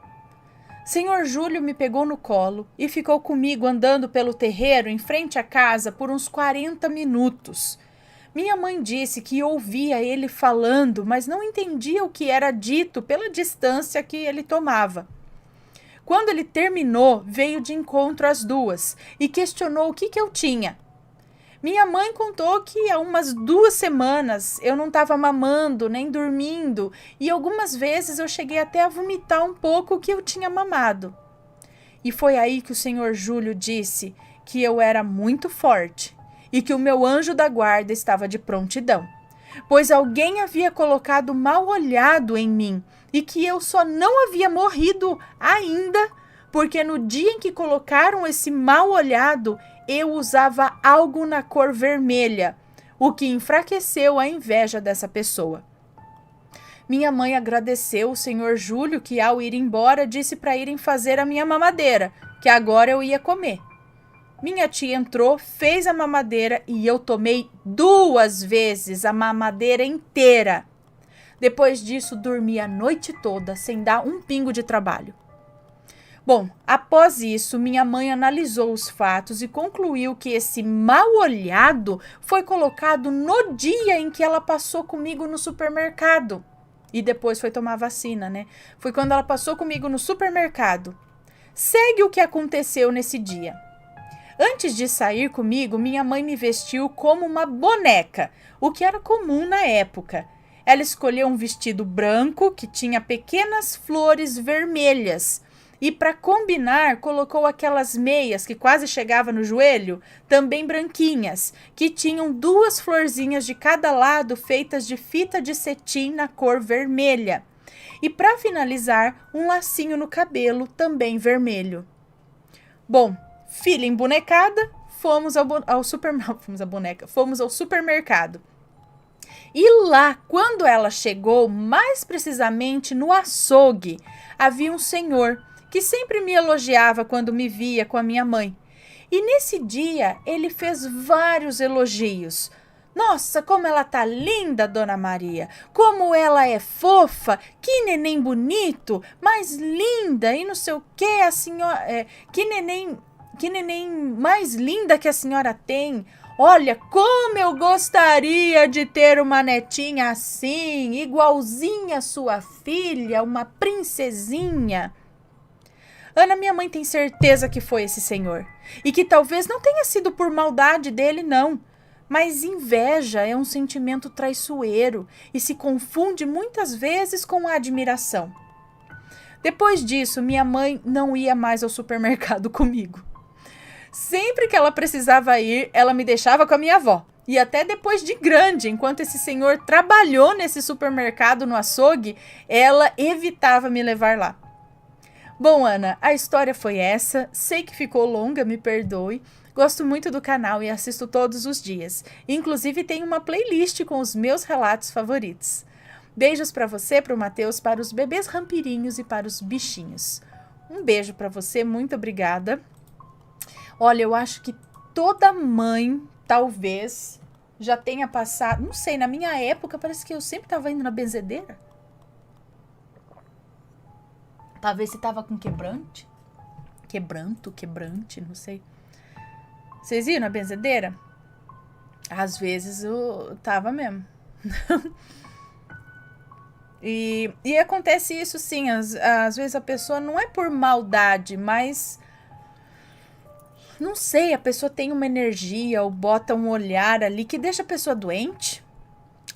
Senhor Júlio me pegou no colo e ficou comigo andando pelo terreiro em frente à casa por uns 40 minutos. Minha mãe disse que ouvia ele falando, mas não entendia o que era dito pela distância que ele tomava. Quando ele terminou, veio de encontro às 2 e questionou o que eu tinha. Minha mãe contou que há umas 2 semanas eu não estava mamando nem dormindo e algumas vezes eu cheguei até a vomitar um pouco o que eu tinha mamado. E foi aí que o senhor Júlio disse que eu era muito forte e que o meu anjo da guarda estava de prontidão, pois alguém havia colocado mal olhado em mim e que eu só não havia morrido ainda, porque no dia em que colocaram esse mal olhado, eu usava algo na cor vermelha, o que enfraqueceu a inveja dessa pessoa. Minha mãe agradeceu o senhor Júlio, que ao ir embora disse para irem fazer a minha mamadeira, que agora eu ia comer. Minha tia entrou, fez a mamadeira e eu tomei 2 vezes a mamadeira inteira. Depois disso, dormi a noite toda sem dar um pingo de trabalho. Bom, após isso, minha mãe analisou os fatos e concluiu que esse mal-olhado foi colocado no dia em que ela passou comigo no supermercado. E depois foi tomar vacina, né? Foi quando ela passou comigo no supermercado. Segue o que aconteceu nesse dia. Antes de sair comigo, minha mãe me vestiu como uma boneca, o que era comum na época. Ela escolheu um vestido branco que tinha pequenas flores vermelhas. E para combinar, colocou aquelas meias que quase chegava no joelho, também branquinhas, que tinham 2 florzinhas de cada lado feitas de fita de cetim na cor vermelha. E para finalizar, um lacinho no cabelo, também vermelho. Bom, filha embonecada, fomos ao supermercado. E lá, quando ela chegou, mais precisamente no açougue, havia um senhor que sempre me elogiava quando me via com a minha mãe. E nesse dia, ele fez vários elogios. Nossa, como ela tá linda, Dona Maria! Como ela é fofa! Que neném bonito! Mais linda! E não sei o que, a senhora... que neném mais linda que a senhora tem! Olha, como eu gostaria de ter uma netinha assim, igualzinha a sua filha, uma princesinha! Ana, minha mãe tem certeza que foi esse senhor. E que talvez não tenha sido por maldade dele, não. Mas inveja é um sentimento traiçoeiro e se confunde muitas vezes com a admiração. Depois disso, minha mãe não ia mais ao supermercado comigo. Sempre que ela precisava ir, ela me deixava com a minha avó. E até depois de grande, enquanto esse senhor trabalhou nesse supermercado no açougue, ela evitava me levar lá. Bom, Ana, a história foi essa. Sei que ficou longa, me perdoe. Gosto muito do canal e assisto todos os dias. Inclusive, tenho uma playlist com os meus relatos favoritos. Beijos para você, para o Matheus, para os bebês rampirinhos e para os bichinhos. Um beijo para você, muito obrigada. Olha, eu acho que toda mãe, talvez, já tenha passado... Não sei, na minha época, parece que eu sempre estava indo na benzedeira. Pra ver se tava com quebrante, não sei. Vocês iam na benzedeira? Às vezes eu tava mesmo. E acontece isso sim, às vezes a pessoa não é por maldade, mas... Não sei, a pessoa tem uma energia ou bota um olhar ali que deixa a pessoa doente.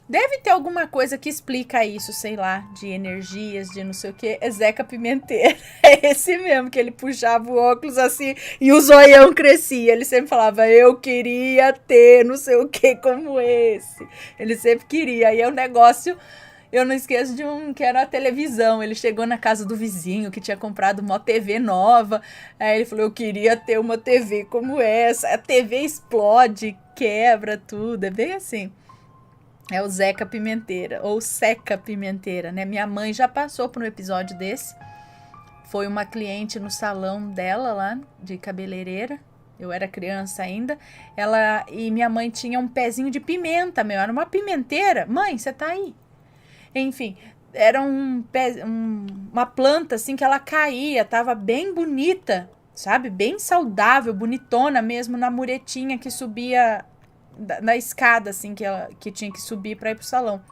Deve ter alguma coisa que explica isso, sei lá, de energias, de não sei o que. É Zeca Pimenteira. É esse mesmo, que ele puxava o óculos assim e o zoião crescia. Ele sempre falava, eu queria ter não sei o que como esse. Ele sempre queria. Aí é um negócio, eu não esqueço de um que era a televisão. Ele chegou na casa do vizinho que tinha comprado uma TV nova. Aí ele falou, eu queria ter uma TV como essa. A TV explode, quebra tudo. É bem assim. É o Zeca Pimenteira, ou Seca Pimenteira, né? Minha mãe já passou por um episódio desse. Foi uma cliente no salão dela lá, de cabeleireira. Eu era criança ainda. E minha mãe tinha um pezinho de pimenta, meu. Era uma pimenteira. Mãe, você tá aí? Enfim, era uma planta assim que ela caía, tava bem bonita, sabe? Bem saudável, bonitona mesmo, na muretinha que subia... na escada, assim, que tinha que subir para ir pro salão.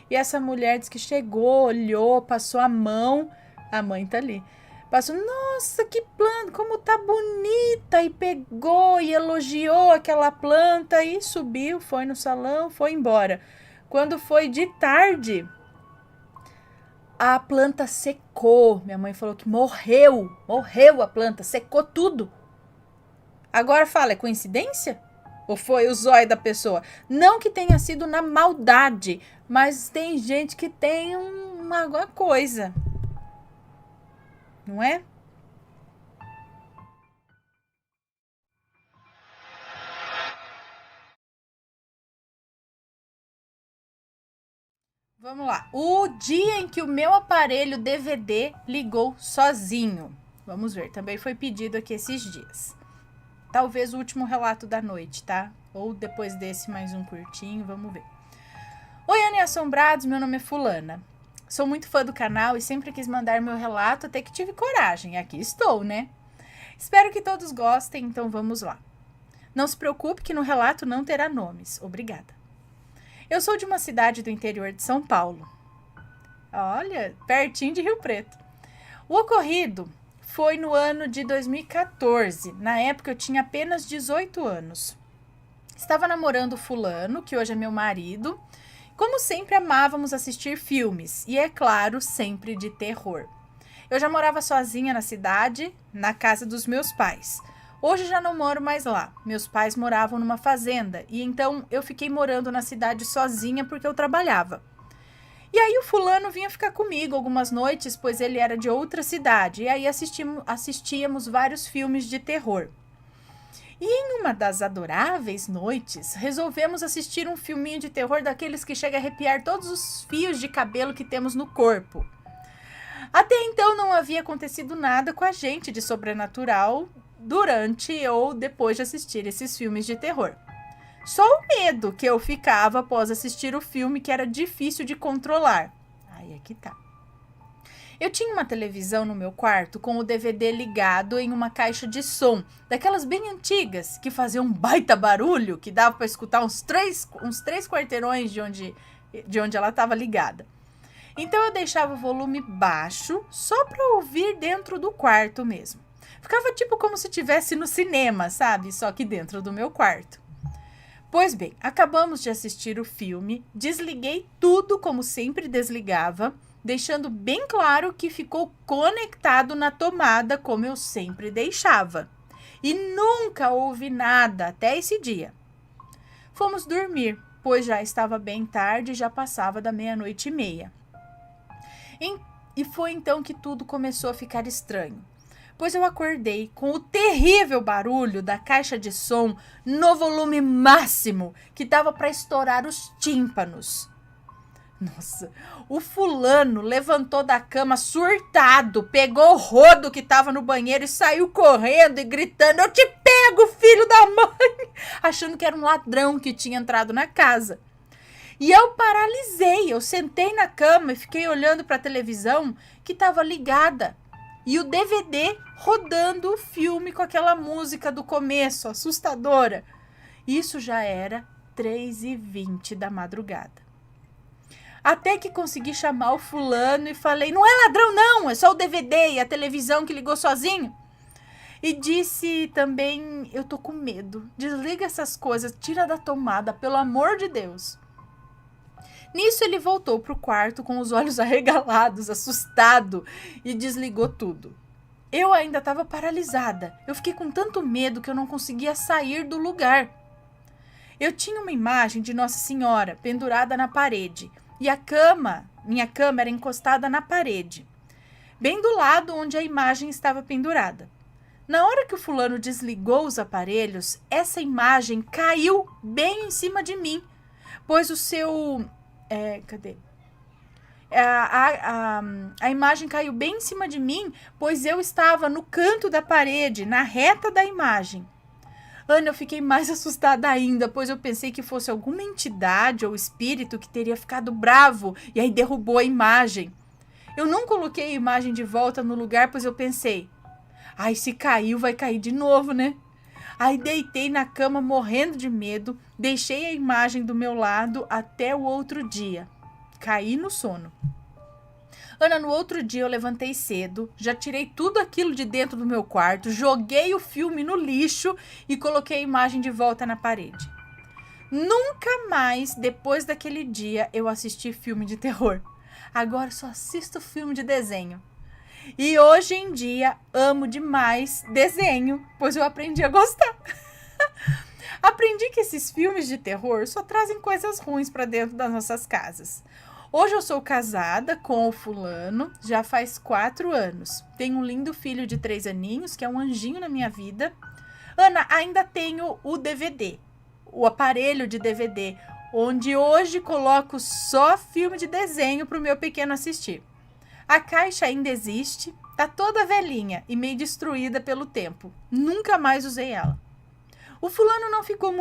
E essa mulher disse que chegou, olhou, passou a mão. A mãe tá ali. Passou, nossa, que planta, como tá bonita. E pegou e elogiou aquela planta e subiu, foi no salão, foi embora. Quando foi de tarde, a planta secou. Minha mãe falou que morreu a planta, secou tudo. Agora fala, é coincidência? Ou foi o zóio da pessoa? Não que tenha sido na maldade, mas tem gente que tem alguma coisa. Não é? Vamos lá. O dia em que o meu aparelho DVD ligou sozinho. Vamos ver, também foi pedido aqui esses dias. Talvez o último relato da noite, tá? Ou depois desse mais um curtinho, vamos ver. Oi, Ana e Assombrados, meu nome é Fulana. Sou muito fã do canal e sempre quis mandar meu relato até que tive coragem. Aqui estou, né? Espero que todos gostem, então vamos lá. Não se preocupe que no relato não terá nomes. Obrigada. Eu sou de uma cidade do interior de São Paulo. Olha, pertinho de Rio Preto. O ocorrido foi no ano de 2014. Na época eu tinha apenas 18 anos. Estava namorando o fulano, que hoje é meu marido. Como sempre, amávamos assistir filmes. E, é claro, sempre de terror. Eu já morava sozinha na cidade, na casa dos meus pais. Hoje já não moro mais lá. Meus pais moravam numa fazenda e então eu fiquei morando na cidade sozinha porque eu trabalhava. E aí o fulano vinha ficar comigo algumas noites, pois ele era de outra cidade. E aí assistíamos vários filmes de terror. E em uma das adoráveis noites, resolvemos assistir um filminho de terror daqueles que chega a arrepiar todos os fios de cabelo que temos no corpo. Até então não havia acontecido nada com a gente de sobrenatural durante ou depois de assistir esses filmes de terror. Só o medo que eu ficava após assistir o filme, que era difícil de controlar. Aí é que tá. Eu tinha uma televisão no meu quarto com o DVD ligado em uma caixa de som, daquelas bem antigas, que faziam um baita barulho, que dava para escutar uns três quarteirões de onde ela estava ligada. Então eu deixava o volume baixo, só para ouvir dentro do quarto mesmo. Ficava tipo como se estivesse no cinema, sabe? Só que dentro do meu quarto. Pois bem, acabamos de assistir o filme, desliguei tudo como sempre desligava, deixando bem claro que ficou conectado na tomada como eu sempre deixava. E nunca houve nada até esse dia. Fomos dormir, pois já estava bem tarde e já passava da 00:30. E foi então que tudo começou a ficar estranho. Pois eu acordei com o terrível barulho da caixa de som no volume máximo, que dava para estourar os tímpanos. Nossa, o fulano levantou da cama surtado, pegou o rodo que estava no banheiro e saiu correndo e gritando: "Eu te pego, filho da mãe!" Achando que era um ladrão que tinha entrado na casa. E eu paralisei, eu sentei na cama e fiquei olhando para a televisão que estava ligada. E o DVD rodando o filme com aquela música do começo, assustadora. Isso já era 3:20 da madrugada. Até que consegui chamar o fulano e falei: "Não é ladrão não, é só o DVD e a televisão que ligou sozinho." E disse também: "Eu tô com medo, desliga essas coisas, tira da tomada, pelo amor de Deus." Nisso ele voltou pro quarto com os olhos arregalados, assustado, e desligou tudo. Eu ainda estava paralisada. Eu fiquei com tanto medo que eu não conseguia sair do lugar. Eu tinha uma imagem de Nossa Senhora pendurada na parede e minha cama era encostada na parede, bem do lado onde a imagem estava pendurada. Na hora que o fulano desligou os aparelhos, essa imagem caiu bem em cima de mim, pois o seu... cadê? A imagem caiu bem em cima de mim, pois eu estava no canto da parede, na reta da imagem. Ana, eu fiquei mais assustada ainda, pois eu pensei que fosse alguma entidade ou espírito que teria ficado bravo e aí derrubou a imagem. Eu não coloquei a imagem de volta no lugar, pois eu pensei: "Ai, se caiu, vai cair de novo, né?" Aí deitei na cama morrendo de medo, deixei a imagem do meu lado até o outro dia. Caí no sono. Ana, no outro dia eu levantei cedo, já tirei tudo aquilo de dentro do meu quarto, joguei o filme no lixo e coloquei a imagem de volta na parede. Nunca mais, depois daquele dia, eu assisti filme de terror. Agora só assisto filme de desenho. E hoje em dia amo demais desenho, pois eu aprendi a gostar. Aprendi que esses filmes de terror só trazem coisas ruins pra dentro das nossas casas. Hoje eu sou casada com o fulano, já faz 4 anos. Tenho um lindo filho de 3 aninhos, que é um anjinho na minha vida. Ana, ainda tenho o DVD, o aparelho de DVD, onde hoje coloco só filme de desenho pro meu pequeno assistir. A caixa ainda existe, tá toda velhinha e meio destruída pelo tempo. Nunca mais usei ela. O fulano não ficou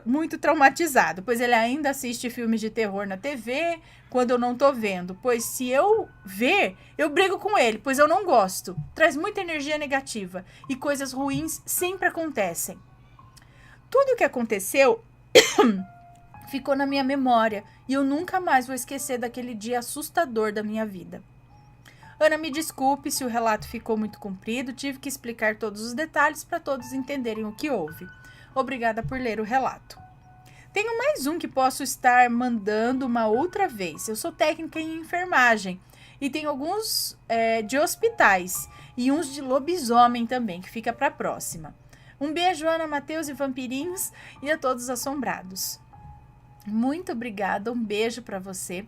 muito traumatizado, pois ele ainda assiste filmes de terror na TV quando eu não tô vendo. Pois se eu ver, eu brigo com ele, pois eu não gosto. Traz muita energia negativa e coisas ruins sempre acontecem. Tudo o que aconteceu ficou na minha memória e eu nunca mais vou esquecer daquele dia assustador da minha vida. Ana, me desculpe se o relato ficou muito comprido, tive que explicar todos os detalhes para todos entenderem o que houve. Obrigada por ler o relato. Tenho mais um que posso estar mandando uma outra vez. Eu sou técnica em enfermagem e tenho alguns de hospitais e uns de lobisomem também, que fica para a próxima. Um beijo, Ana, Matheus e vampirinhos e a todos assombrados. Muito obrigada, um beijo para você.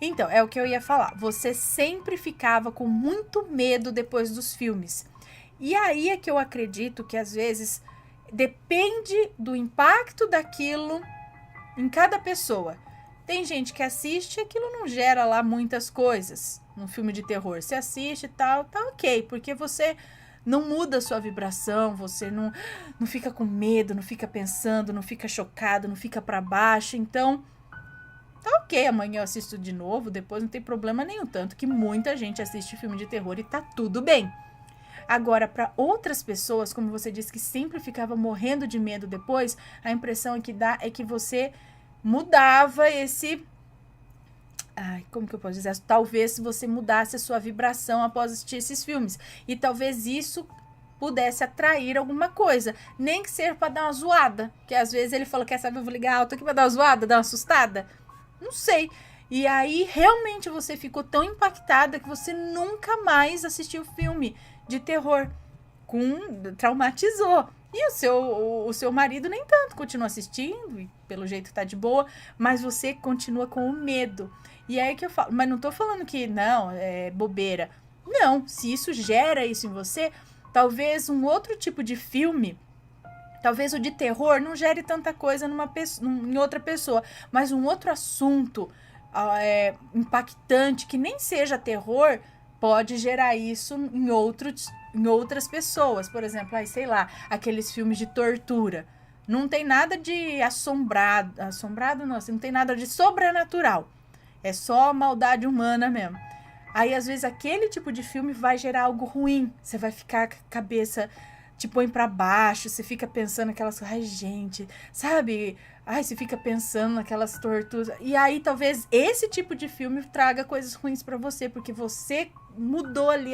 Então, é o que eu ia falar. Você sempre ficava com muito medo depois dos filmes. E aí é que eu acredito que às vezes depende do impacto daquilo em cada pessoa. Tem gente que assiste e aquilo não gera lá muitas coisas no filme de terror. Você assiste e tal, tá ok, porque você não muda a sua vibração, você não fica com medo, não fica pensando, não fica chocado, não fica pra baixo. Então, tá ok, amanhã eu assisto de novo, depois não tem problema nenhum. Tanto que muita gente assiste filme de terror e tá tudo bem. Agora, para outras pessoas, como você disse que sempre ficava morrendo de medo depois, a impressão que dá é que você mudava esse... como que eu posso dizer? Talvez você mudasse a sua vibração após assistir esses filmes. E talvez isso pudesse atrair alguma coisa. Nem que seja para dar uma zoada. Que às vezes ele falou, quer saber, eu vou ligar alto aqui para dar uma zoada, dar uma assustada. Não sei. E aí, realmente, você ficou tão impactada que você nunca mais assistiu o filme de terror. Traumatizou. E o seu marido nem tanto, continua assistindo, e pelo jeito tá de boa, mas você continua com o medo. E aí que eu falo, mas não tô falando que não, é bobeira. Não, se isso gera isso em você, talvez um outro tipo de filme, talvez o de terror não gere tanta coisa em outra pessoa, mas um outro assunto impactante, que nem seja terror, pode gerar isso em outras pessoas. Por exemplo, sei lá, aqueles filmes de tortura. Não tem nada de assombrado não, assim, não tem nada de sobrenatural. É só maldade humana mesmo. Aí, às vezes, aquele tipo de filme vai gerar algo ruim. Você vai ficar com a cabeça, te põe pra baixo, você fica pensando aquelas... Ai, gente, sabe? Ai, você fica pensando naquelas torturas. E aí, talvez, esse tipo de filme traga coisas ruins pra você, porque você mudou ali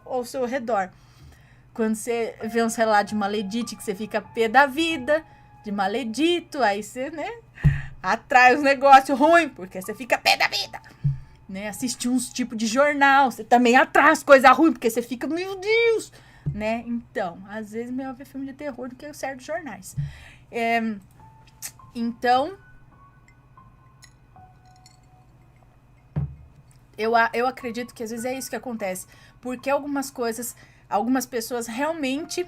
ao seu redor. Quando você vê uns relatos de maledite, que você fica pé da vida, de maledito, aí você, né, atrai os negócios ruins, porque você fica pé da vida. Né? Assistir uns tipos de jornal, você também atrai as coisas ruins, porque você fica, meu Deus, né? Então, às vezes é melhor ver filme de terror do que certos jornais. Então, eu acredito que às vezes é isso que acontece, porque algumas pessoas realmente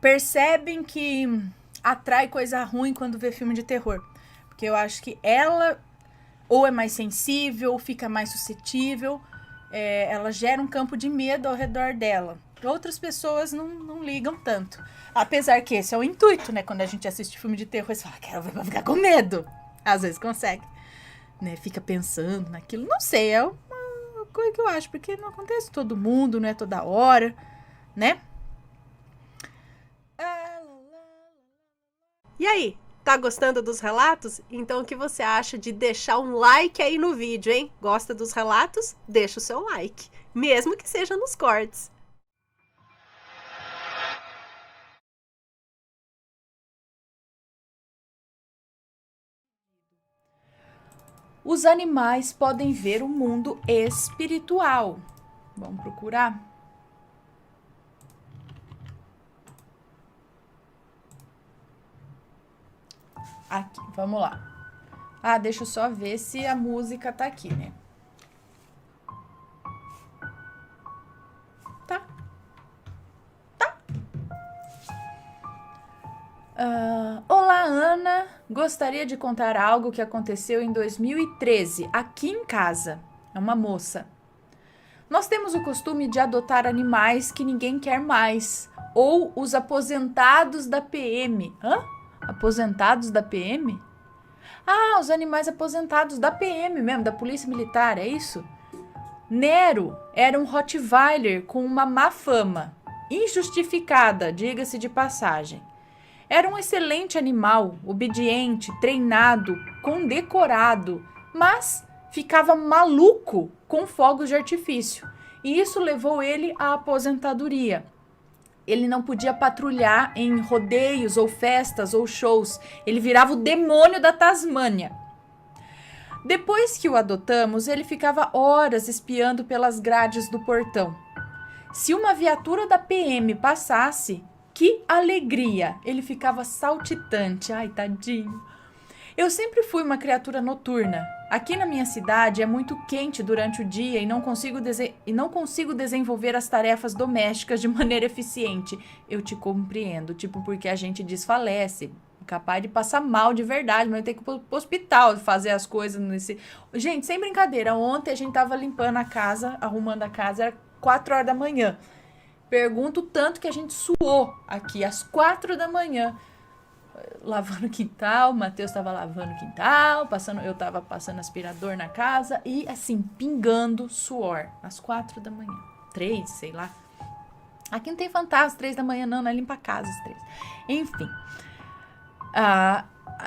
percebem que atrai coisa ruim quando vê filme de terror. Porque eu acho que ela ou é mais sensível, ou fica mais suscetível, ela gera um campo de medo ao redor dela. Outras pessoas não ligam tanto. Apesar que esse é o intuito, né? Quando a gente assiste filme de terror, você fala, quero ver pra ficar com medo. Às vezes consegue. Né? Fica pensando naquilo. Não sei, é uma coisa que eu acho, porque não acontece todo mundo, não é toda hora, né? E aí, tá gostando dos relatos? Então o que você acha de deixar um like aí no vídeo, hein? Gosta dos relatos? Deixa o seu like, mesmo que seja nos cortes. Os animais podem ver o mundo espiritual. Vamos procurar? Aqui, vamos lá. Ah, deixa eu só ver se a música tá aqui, né? Tá. Olá, Ana. Gostaria de contar algo que aconteceu em 2013, aqui em casa. É uma moça. Nós temos o costume de adotar animais que ninguém quer mais. Ou os aposentados da PM. Hã? Aposentados da PM? Ah, os animais aposentados da PM mesmo, da Polícia Militar, é isso? Nero era um Rottweiler com uma má fama. Injustificada, diga-se de passagem. Era um excelente animal, obediente, treinado, condecorado, mas ficava maluco com fogos de artifício. E isso levou ele à aposentadoria. Ele não podia patrulhar em rodeios ou festas ou shows. Ele virava o demônio da Tasmânia. Depois que o adotamos, ele ficava horas espiando pelas grades do portão. Se uma viatura da PM passasse, que alegria! Ele ficava saltitante. Ai, tadinho. Eu sempre fui uma criatura noturna. Aqui na minha cidade é muito quente durante o dia e não consigo desenvolver as tarefas domésticas de maneira eficiente. Eu te compreendo, tipo, porque a gente desfalece, capaz de passar mal de verdade, mas tem que ir pro hospital fazer as coisas nesse... Gente, sem brincadeira, ontem a gente tava limpando a casa, arrumando a casa, era 4 horas da manhã. Pergunto o tanto que a gente suou aqui, às 4 da manhã. Lavando o quintal, o Matheus estava lavando o quintal, eu estava passando aspirador na casa e assim, pingando suor, às 4 da manhã, 3, sei lá. Aqui não tem fantasma, 3 da manhã não é limpa a casa às 3. Enfim,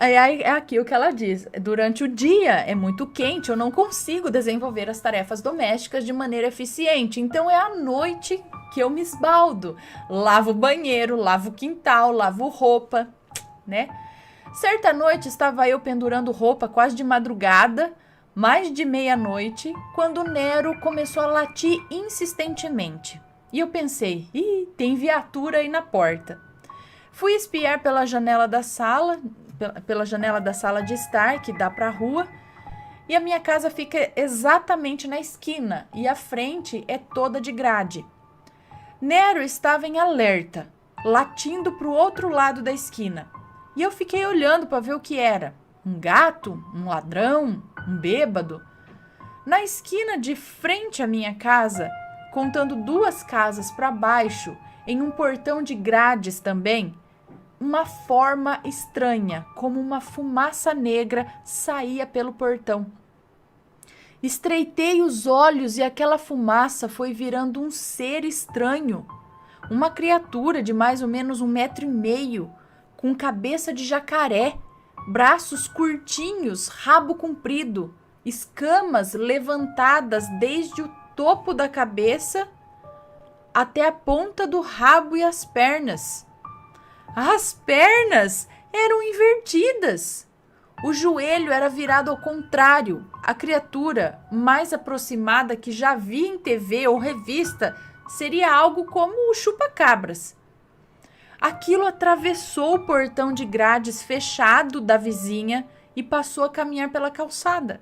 é aqui o que ela diz, durante o dia é muito quente, eu não consigo desenvolver as tarefas domésticas de maneira eficiente, então é à noite que eu me esbaldo, lavo o banheiro, lavo o quintal, lavo roupa, né? Certa noite estava eu pendurando roupa quase de madrugada, mais de meia-noite, quando Nero começou a latir insistentemente. E eu pensei, tem viatura aí na porta. Fui espiar pela janela da sala de estar, que dá para a rua, e a minha casa fica exatamente na esquina, e a frente é toda de grade. Nero estava em alerta, latindo para o outro lado da esquina. E eu fiquei olhando para ver o que era. Um gato? Um ladrão? Um bêbado? Na esquina de frente à minha casa, contando 2 casas para baixo, em um portão de grades também, uma forma estranha, como uma fumaça negra, saía pelo portão. Estreitei os olhos e aquela fumaça foi virando um ser estranho. Uma criatura de mais ou menos 1,5 m, com cabeça de jacaré, braços curtinhos, rabo comprido, escamas levantadas desde o topo da cabeça até a ponta do rabo e as pernas. As pernas eram invertidas. O joelho era virado ao contrário. A criatura mais aproximada que já vi em TV ou revista seria algo como o chupa-cabras. Aquilo atravessou o portão de grades fechado da vizinha e passou a caminhar pela calçada.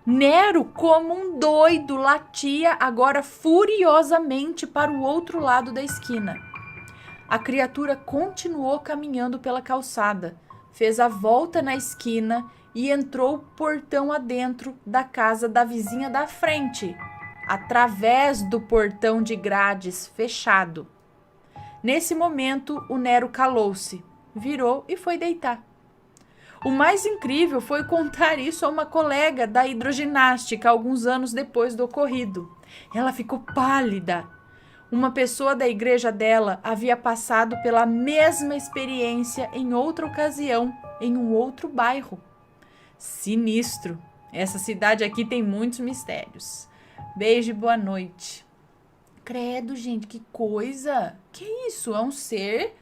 Nero, como um doido, latia agora furiosamente para o outro lado da esquina. A criatura continuou caminhando pela calçada, fez a volta na esquina e entrou portão adentro da casa da vizinha da frente, através do portão de grades fechado. Nesse momento, o Nero calou-se, virou e foi deitar. O mais incrível foi contar isso a uma colega da hidroginástica alguns anos depois do ocorrido. Ela ficou pálida. Uma pessoa da igreja dela havia passado pela mesma experiência em outra ocasião, em um outro bairro. Sinistro. Essa cidade aqui tem muitos mistérios. Beijo e boa noite. Credo, gente, que coisa! Que isso? É um ser?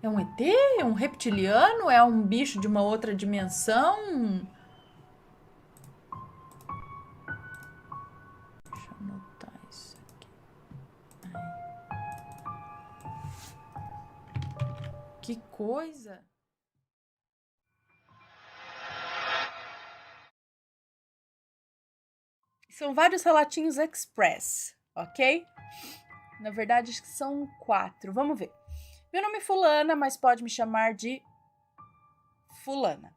É um ET? É um reptiliano? É um bicho de uma outra dimensão? Deixa eu anotar isso aqui. Que coisa! São vários relatinhos express, ok? Na verdade, acho que são 4. Vamos ver. Meu nome é Fulana, mas pode me chamar de Fulana.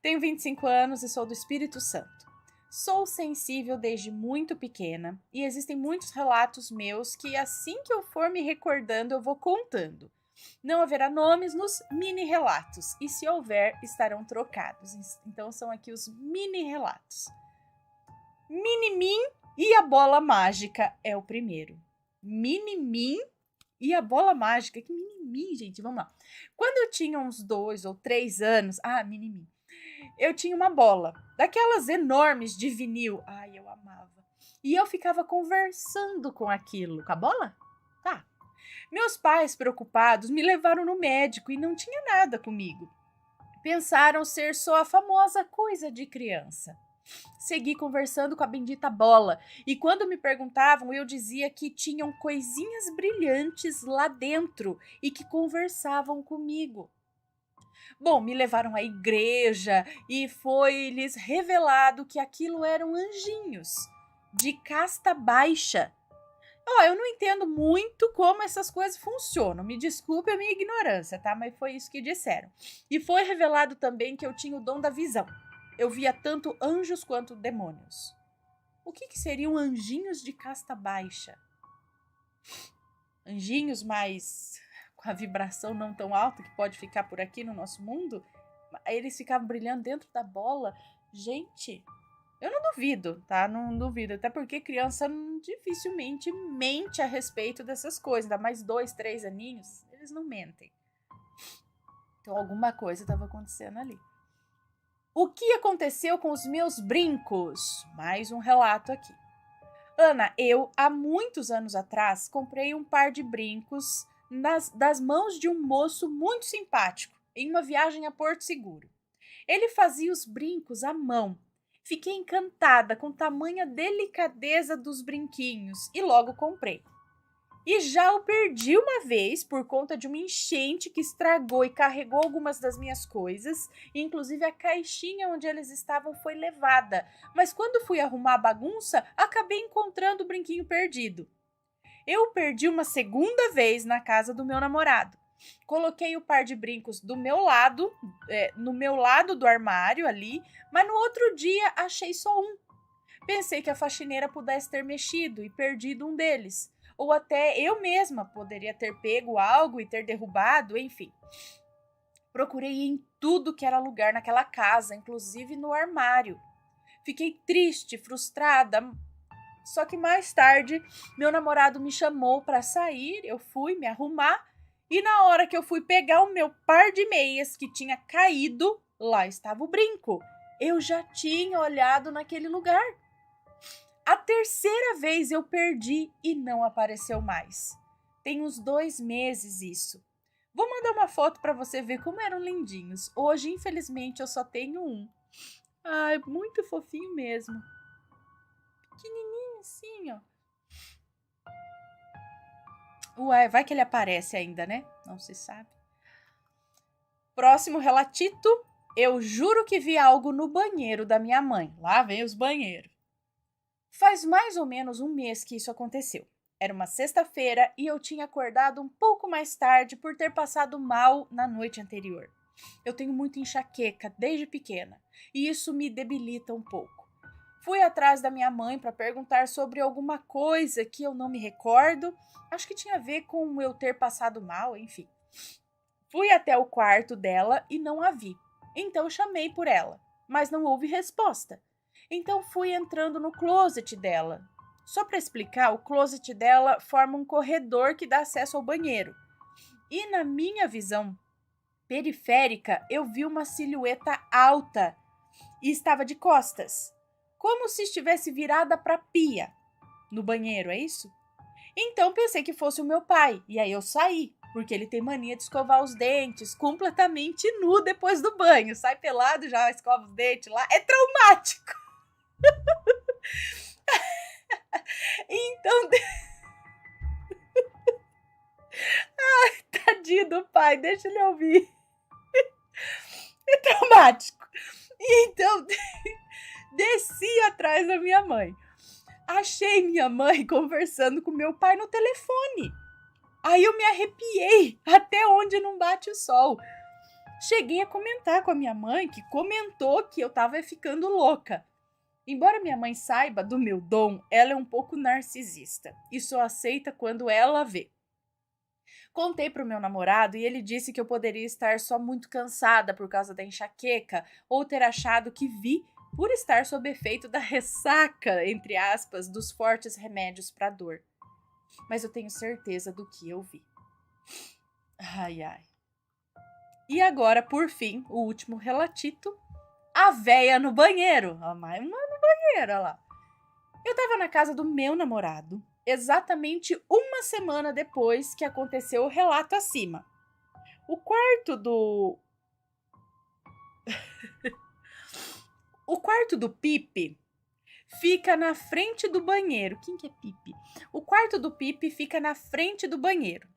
Tenho 25 anos e sou do Espírito Santo. Sou sensível desde muito pequena e existem muitos relatos meus que assim que eu for me recordando eu vou contando. Não haverá nomes nos mini-relatos e se houver estarão trocados. Então são aqui os mini-relatos. Mini-Min e a bola mágica é o primeiro. Mini-Min e a bola mágica. Que Mini-Min, gente? Vamos lá. Quando eu tinha uns 2 ou 3 anos... Mini-Min. Eu tinha uma bola, daquelas enormes de vinil. Ai, eu amava. E eu ficava conversando com aquilo. Com a bola? Tá. Meus pais, preocupados, me levaram no médico e não tinha nada comigo. Pensaram ser só a famosa coisa de criança. Segui conversando com a bendita bola e quando me perguntavam eu dizia que tinham coisinhas brilhantes lá dentro e que conversavam comigo. Bom, me levaram à igreja e foi-lhes revelado que aquilo eram anjinhos de casta baixa. Eu não entendo muito como essas coisas funcionam. Me desculpe a minha ignorância, tá? Mas foi isso que disseram. E foi revelado também que eu tinha o dom da visão. Eu via tanto anjos quanto demônios. O que seriam anjinhos de casta baixa? Anjinhos mais com a vibração não tão alta que pode ficar por aqui no nosso mundo? Eles ficavam brilhando dentro da bola. Gente, eu não duvido, tá? Não duvido. Até porque criança dificilmente mente a respeito dessas coisas. Ainda mais 2, 3 aninhos, eles não mentem. Então alguma coisa estava acontecendo ali. O que aconteceu com os meus brincos? Mais um relato aqui. Ana, eu, há muitos anos atrás, comprei um par de brincos das mãos de um moço muito simpático, em uma viagem a Porto Seguro. Ele fazia os brincos à mão. Fiquei encantada com tamanha delicadeza dos brinquinhos e logo comprei. E já o perdi uma vez por conta de uma enchente que estragou e carregou algumas das minhas coisas, inclusive a caixinha onde eles estavam foi levada. Mas quando fui arrumar a bagunça, acabei encontrando o brinquinho perdido. Eu perdi uma segunda vez na casa do meu namorado. Coloquei o par de brincos do meu lado, no meu lado do armário ali, mas no outro dia achei só um. Pensei que a faxineira pudesse ter mexido e perdido um deles. Ou até eu mesma poderia ter pego algo e ter derrubado, enfim. Procurei em tudo que era lugar naquela casa, inclusive no armário. Fiquei triste, frustrada, só que mais tarde meu namorado me chamou para sair, eu fui me arrumar e na hora que eu fui pegar o meu par de meias que tinha caído, lá estava o brinco. Eu já tinha olhado naquele lugar. A terceira vez eu perdi e não apareceu mais. Tem uns 2 meses isso. Vou mandar uma foto para você ver como eram lindinhos. Hoje, infelizmente, eu só tenho um. Ai, muito fofinho mesmo. Pequenininho assim, ó. Ué, vai que ele aparece ainda, né? Não se sabe. Próximo relatito. Eu juro que vi algo no banheiro da minha mãe. Lá vem os banheiros. Faz mais ou menos 1 mês que isso aconteceu. Era uma sexta-feira e eu tinha acordado um pouco mais tarde por ter passado mal na noite anterior. Eu tenho muita enxaqueca desde pequena e isso me debilita um pouco. Fui atrás da minha mãe para perguntar sobre alguma coisa que eu não me recordo. Acho que tinha a ver com eu ter passado mal, enfim. Fui até o quarto dela e não a vi. Então chamei por ela, mas não houve resposta. Então fui entrando no closet dela. Só para explicar, o closet dela forma um corredor que dá acesso ao banheiro. E na minha visão periférica, eu vi uma silhueta alta e estava de costas, como se estivesse virada para a pia. No banheiro, é isso? Então pensei que fosse o meu pai, e aí eu saí, porque ele tem mania de escovar os dentes completamente nu depois do banho. Sai pelado, já escova os dentes lá. É traumático. Então... Ai, tadinho do pai, deixa ele ouvir. É traumático. Então, Desci atrás da minha mãe. Achei minha mãe conversando com meu pai no telefone. Aí eu me arrepiei até onde não bate o sol. Cheguei a comentar com a minha mãe, que comentou que eu tava ficando louca. Embora minha mãe saiba do meu dom, ela é um pouco narcisista e só aceita quando ela vê. Contei pro meu namorado e ele disse que eu poderia estar só muito cansada por causa da enxaqueca ou ter achado que vi por estar sob efeito da ressaca, entre aspas, dos fortes remédios para dor. Mas eu tenho certeza do que eu vi. Ai, ai. E agora, por fim, o último relatito. A véia no banheiro. A mãe no banheiro, olha lá. Eu tava na casa do meu namorado, exatamente uma semana depois que aconteceu o relato acima. O quarto do... O quarto do Pipe fica na frente do banheiro. Quem que é Pipe? O quarto do Pipe fica na frente do banheiro.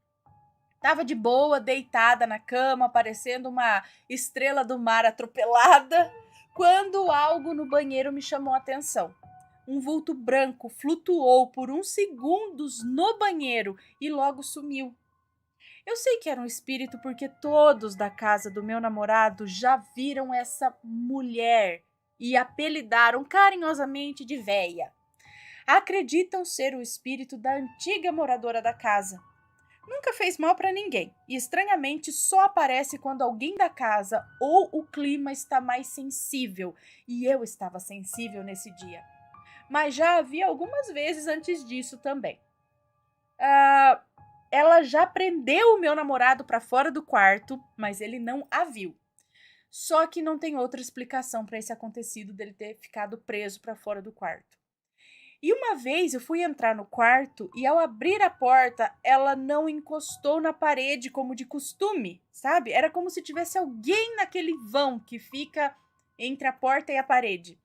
Tava de boa, deitada na cama, parecendo uma estrela do mar atropelada, quando algo no banheiro me chamou a atenção. Um vulto branco flutuou por uns segundos no banheiro e logo sumiu. Eu sei que era um espírito porque todos da casa do meu namorado já viram essa mulher e apelidaram carinhosamente de véia. Acreditam ser o espírito da antiga moradora da casa. Nunca fez mal para ninguém e estranhamente só aparece quando alguém da casa ou o clima está mais sensível, e eu estava sensível nesse dia. Mas já havia algumas vezes antes disso também. Ela já prendeu o meu namorado para fora do quarto, mas ele não a viu. Só que não tem outra explicação para esse acontecido dele ter ficado preso para fora do quarto. E uma vez eu fui entrar no quarto e ao abrir a porta, ela não encostou na parede como de costume, sabe? Era como se tivesse alguém naquele vão que fica entre a porta e a parede.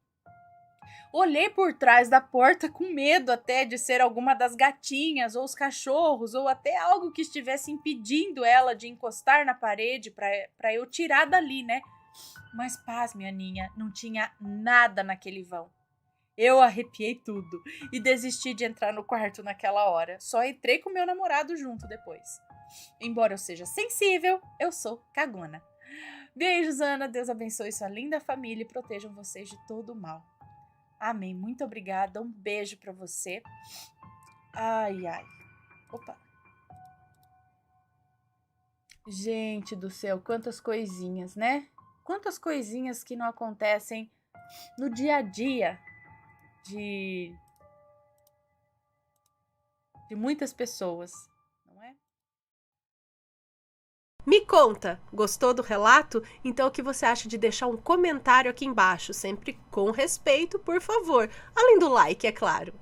Olhei por trás da porta com medo até de ser alguma das gatinhas ou os cachorros ou até algo que estivesse impedindo ela de encostar na parede para eu tirar dali, né? Mas pasme, Aninha, não tinha nada naquele vão. Eu arrepiei tudo e desisti de entrar no quarto naquela hora. Só entrei com meu namorado junto depois. Embora eu seja sensível, eu sou cagona. Beijos, Ana. Deus abençoe sua linda família e protejam vocês de todo o mal. Amém. Muito obrigada. Um beijo pra você. Ai, ai. Opa. Gente do céu, quantas coisinhas, né? Quantas coisinhas que não acontecem no dia a dia de muitas pessoas, não é? Me conta, gostou do relato? Então o que você acha de deixar um comentário aqui embaixo, sempre com respeito, por favor, além do like, é claro.